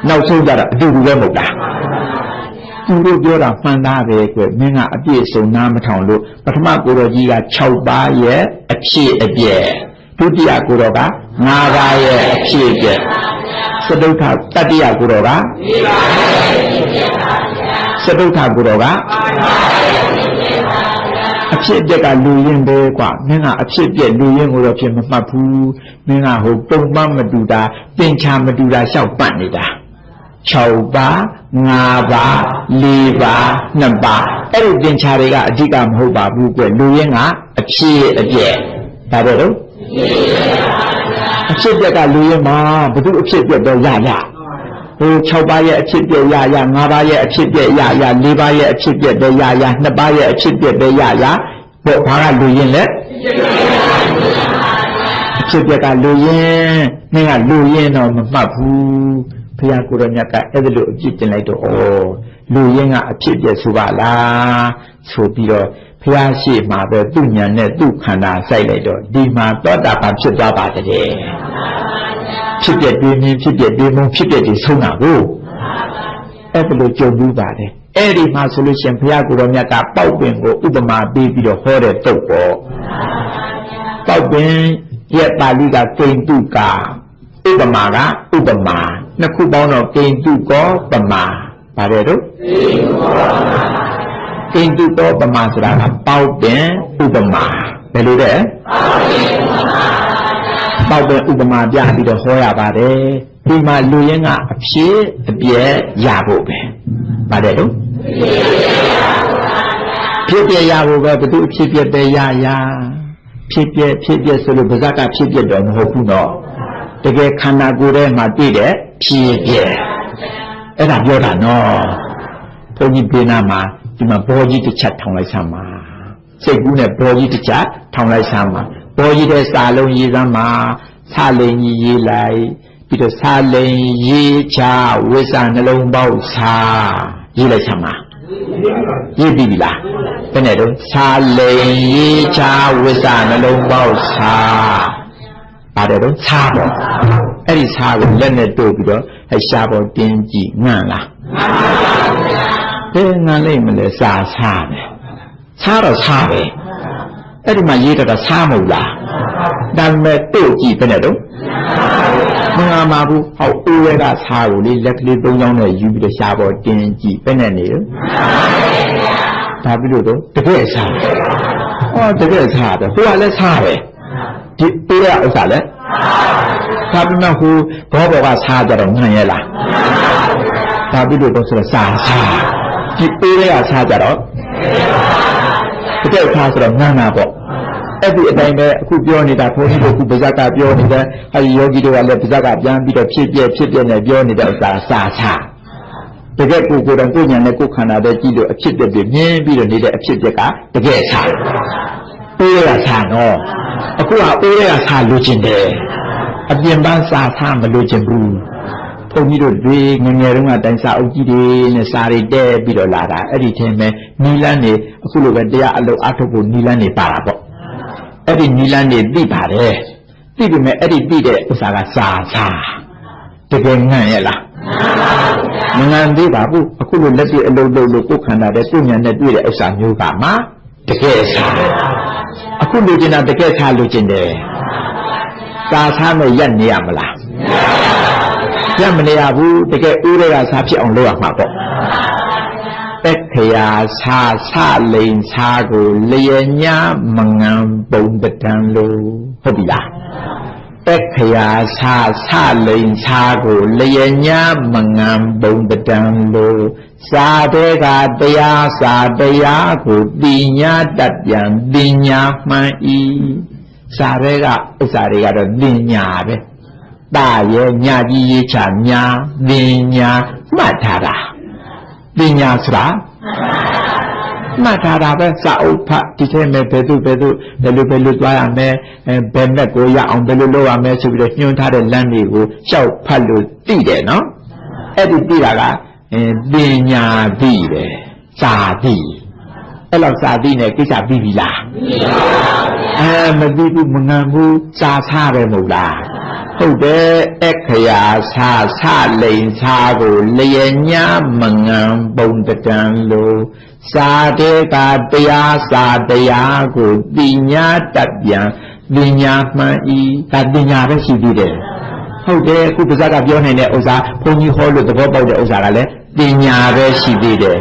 နောက်ဆုံးကြတော့အတူတူပဲမဟုတ်လားသူတို့ပြောတာမှန်သားပဲကွမင်းကအပြည့်စုံနားမထောင်လို့ပထမကိုတော်ကြီးက6ပါးရဲ့အဖြစ်အပျက်ဒုတိယကိုတော်က5ပါးရဲ့အဖြစ်အပျက်စတုထတတိယကိုတော်က4ပါးရဲ့အဖြစ်အပျက်ပါဗျာစတုထကိုတော်ကအဖြစ်အပျက်ကလူရင်းပဲကွာမင်းကအဖြစ်အပျက်လူရင်းကိုတော့ဖြစ်မမှတ်ဘူးမင်းကဟိုပုံမှန်မတူတာသင်္ချာမတူတာလျှောက်ပတ်နေတာ6ပါး5ပါး4ပါး2ပါးအဲ့ဒီသင်္ချာတွေကအဓိကမဟုတ်ပါဘူးကွလူရင်းကအဖြစ်အပျက်ဒါပဲလို့အဖြစ်အပျက်ကလူရင်းမှာဘယ်သူအဖြစ်အပျက်တော့ရဟို6ပါးရဲ့အဖြစ်အပျက်ရ5ပါးရဲ့အဖြစ်အပျက်ရ4ပါးရဲ့အဖြစ်အပျက်ပဲရ2ပါးရဲ့အဖြစ်အပျက်ပဲရဘောဘာကလူရင်းလဲအဖြစ်အပျက်ကလူရင်းနင်းကလူရင်းတော့မမှတ်ဘူးဘုရားကိုရောမြတ်ကအဲ့ဒါလို့အပြစ်တင်လိုက်တော့ဩလူရင်းကအဖြစ်အပျက်ဆိုပါလားဆိုပြီးတော့ဘုရားရှိမှပဲသူ့ဉာဏ်နဲ့သူ့ခန္ဓာစိုက်လိုက်တော့ဒီမှာသောတာပန်ဖြစ်သွားပါတည်းဖြစ်ပြတွေးမြင်ဖြစ်ပြတွေးမုံဖြစ်ပြတွေဆုံးတာကိုအဲ့ဒါလို့ကြုံပြီးပါတယ်အဲ့ဒီမှာဆိုလို့ရှိရင်ဘုရားကိုရောမြတ်ကပေါက်ပင်ကိုဥပမာပေးပြီးတော့ဟောတဲ့တုတ်ပေါ့ပေါက်ပင်ရဲ့ပါဠိကကိန္တုကာဥပမာကဥပမာနှစ်ခုပေါင်းတော့ကိန္တုကောပမာပါတယ်တော့ကိန္တုကောပမာဆိုတာကပေါက်ပင်ဥပမာဘယ်လိုလဲပေါက်ပင်ဥပမာပြပြီးတော့ဟောရပါတယ်ဒီမှာလူရင်းကအဖြစ်အပျက်ရဖို့ပဲပါတယ်တော့ဖြစ်ပြရဖို့ပဲဘယ်သူအဖြစ်ပြပဲရဖြစ်ပြဆိုလို့ဗဇက်ကဖြစ်ပြတော့မဟုတ်ဘူးနော်တကယ်ခန္ဓာကိုယ်ထဲမှာတွေ့တဲ့ဖြစ်ပြအဲ့ဒါပြောတာနော်ဘုန်းကြီးပြနာမှာဒီမှာဘောကြီးတစ်ချက်ထောင်လိုက်စမ်းပါစိတ်ကူးနဲ့ဘောကြီးတစ်ချက်ထောင်လိုက်စမ်းပါဘောကြီးတဲ့စာလုံးရေးစမ်းပါစာလိန်ကြီးရေးလိုက်ပြီးတော့စာလိန်ရေးချဝိစာနှလုံးပေါက်စာရေးလိုက်စမ်းပါရေးပြီလားဘယ်နဲ့တော့စာလိန်ရေးချဝိစာနှလုံးပေါက်စာပါတယ်တော့စာပေါ့အဲ့ဒီစာကိုလက်နဲ့တို့ပြီးတော့အဲ့ရှားပေါ်တင်းကြည့်ငန့်လားဘယ်ငန့်လိုက်မလဲစာစားပဲစားတော့စားပဲအဲ့ဒီမှာရေးတော့စားမဟုတ်လားဒါပေမဲ့တို့ကြည့်ဘယ်နဲ့တော့မငါမှာဘူးဟောဦးရဲကစားကိုလေလက်ကလေး၃ချောင်းနဲ့ယူပြီးတော့ရှားပေါ်တင်းကြည့်ဘယ်နဲ့နေတော့ဒါပြီးလို့တော့တကယ်စားဟောတကယ်စားပဲဟိုကလည်းစားပဲဒီဦးရဲဥစ္စာလည်းဒါပေမဲ့ဟိုဘောဘောကစားကြတော့ငန့်ရဲ့လားဒါပြီးလို့တော့ဆိုတော့စားဒီဦးရဲကစားကြတော့တကယ်စားဆိုတော့ငန့်တာပေါ့အဲ့ဒီအတိုင်းပဲအခုပြောနေတာဘုန်းကြီးတို့ခုဗဇက်ကပြောနေတယ်အဲဒီယောဂီတို့ကလည်းဗဇက်ကပြန်ပြီးတော့ဖြစ်ပြနဲ့ပြောနေတဲ့ဥစ္စာစားချတကယ်ကိုယ်ကိုယ်တော်ကိုယ်ညာနဲ့ကိုယ်ခန္ဓာပဲကြည့်လို့အဖြစ်တွေမြင်ပြီးတော့နေတဲ့အဖြစ်တွေကတကယ်စားအေးရစားနော်အခုကအေးရစားလိုချင်တယ်အပြင်ပန်းစားထားမလိုချင်ဘူးဘုန်းကြီးတို့တွေငငယ်တုန်းကတိုင်စာအုပ်ကြီးတွေနဲ့စာတွေတဲပြီးတော့လာတာအဲ့ဒီထင်မဲ့နီလန်းနေအခုလိုပဲတရားအလုပ်အထုတ်ဖို့နီလန်းနေပါတာပေါ့အဲ့ဒီနီလန်းနေသိပါတယ်သိပေမဲ့အဲ့ဒီသိတဲ့ဥစ္စာကစာတကယ်ငန့်ရဲ့လားမငန့်သေးပါဘူးအခုလိုလက်တွေ့အလုပ်လုပ်လို့ကိုယ်ခန္ဓာတဲ့ကိုယ်ဉာဏ်နဲ့တွေ့တဲ့ဥစ္စာမျိုးကမှတကယ်စာအခုလိုချင်တာတကယ်စာလိုချင်တယ်စာထားမဲ့ရက်နေရမလားရက်မနေရဘူးတကယ်ဦးတွေကစာဖြစ်အောင်လုပ်ရမှာပေါ့ Pekya sa lane sago leyanya mangan bondatan lo. Hobila. Pekya sa lane sago leyanya mangan bondatan lo. Sadega daya go dinya datyan dinya mai. Sadega dinya be. Daya nyaji chanya dinya matara. Dinya sra. Matara be sa upa diteme bedu belu dwa me bemet ko yaအောင်ဘယ်လိုလုပ်ရမလဲဆိုပြီးတော့ညွှန်းထားတဲ့လမ်းတွေကိုရှောက်ဖတ်လို့သိတယ်နော်အဲ့ဒီသိတာကပညာသိတယ်စာသိအဲ့လောက်စာသိနေကိစ္စပြီးပြီလားမပြီးဘူးမငန်ဘူးစာစားပဲမဟုတ်လားဟုတ်တယ်အခရာစာလိန်စာကိုလျက်ညမငန်ပုံတံလို့စာတေကတရားစာတရားကိုပညာတတ်ပြန်ပညာမှန်ဤဒါပညာပဲရှိသေးတယ်ဟုတ်တယ်အခုပါဇက်ကပြောနေတဲ့ဥစ္စာဘုန်းကြီးဟောလို့သဘောပေါက်တဲ့ဥစ္စာကလည်းပညာပဲရှိသေးတယ်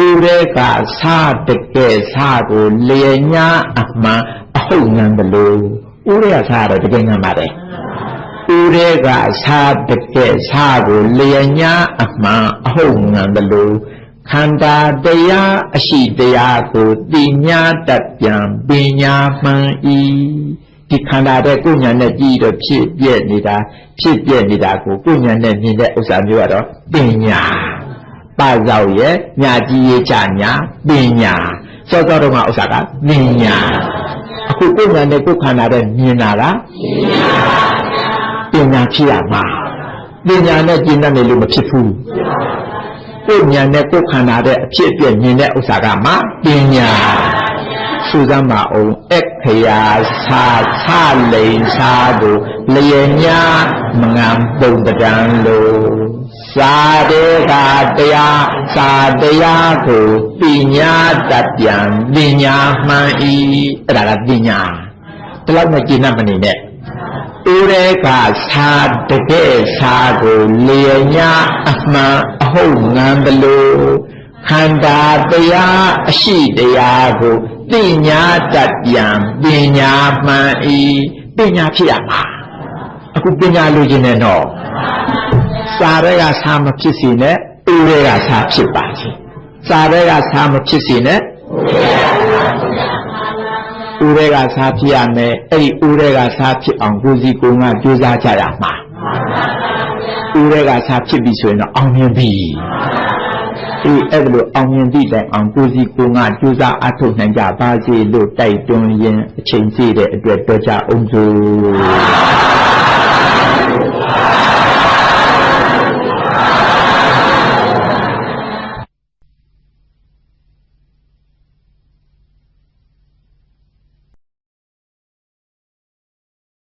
ဥရေကစာတကယ်စာကိုလျက်ညအမှန်အဟုတ်ငန်ဘလို့ဥရေကစာတော့တကယ်ငန်ပါတယ်ဥရေကစာတကယ်စာကိုလျက်ညအမှန်အဟုတ်ငန်ဘလို့ခန္ဓာတရားအရှိတရားကိုသိညာတတ်ပြန်ပညာမှန်ဤဒီခန္ဓာတဲ့ကိုညာနဲ့ကြည့်တော့ဖြစ်ပြနေတာကိုကိုညာနဲ့မြင်တဲ့ဥစ္စာမျိုးကတော့ပညာပါဇောက်ရဲ့ညာကြည့်ရချညာပညာစောစောတော့မှဥစ္စာကပညာအခုကိုညာနဲ့ကိုခန္ဓာတဲ့မြင်တာကပညာဖြစ်ရမှာပညာနဲ့ကျင့်တတ်နေလို့မဖြစ်ဘူးကိုညာနဲ့ကိုခန္ဓာတဲ့အဖြစ်အပျက်မြင်တဲ့ဥစ္စာကမှပညာစူးစမ်းပါအောင်အခရာစာလိန်စာတို့လျက်ညာမငန်ပုံတံလို့စာတေကတရားစာတရားကိုပညာတတ်ပြန်ပညာမှန်ဤအဲ့ဒါကပညာဒီလောက်နဲ့ကျင့်တတ်မနေနဲ့ဥရေကစာတကယ်စာကိုလျက်ညာအမှန်အဟုတ်ငန်ဘလို့ခန္ဓာတရားအရှိတရားကိုပညာတတ်ပြန်ပညာမှန်ဤပညာဖြစ်ရမှာအခုပညာလိုချင်တယ်နော်စာရဲကစာမဖြစ်စီနဲ့ဥရေကစာဖြစ်ပါစေစာရဲကစာမဖြစ်စီနဲ့ဥရေကစာဖြစ်ရမယ်အဲ့ဒီဥရေကစာဖြစ်အောင်ကိုယ်စီကိုယ်ကကြိုးစားကြရမှာဥရေကစာဖြစ်ပြီဆိုရင်တော့အောင်မြင်ပြီအဲ့ဒါလို့အောင်မြင်သည့်တိုင်အောင်ကိုယ်စီကိုယ်ကကြိုးစားအထောက်နိုင်ကြပါစေလို့တိုက်တွန်းရင်းအချိန်ကြီးတဲ့အတွက်တော်ကြအောင်စို့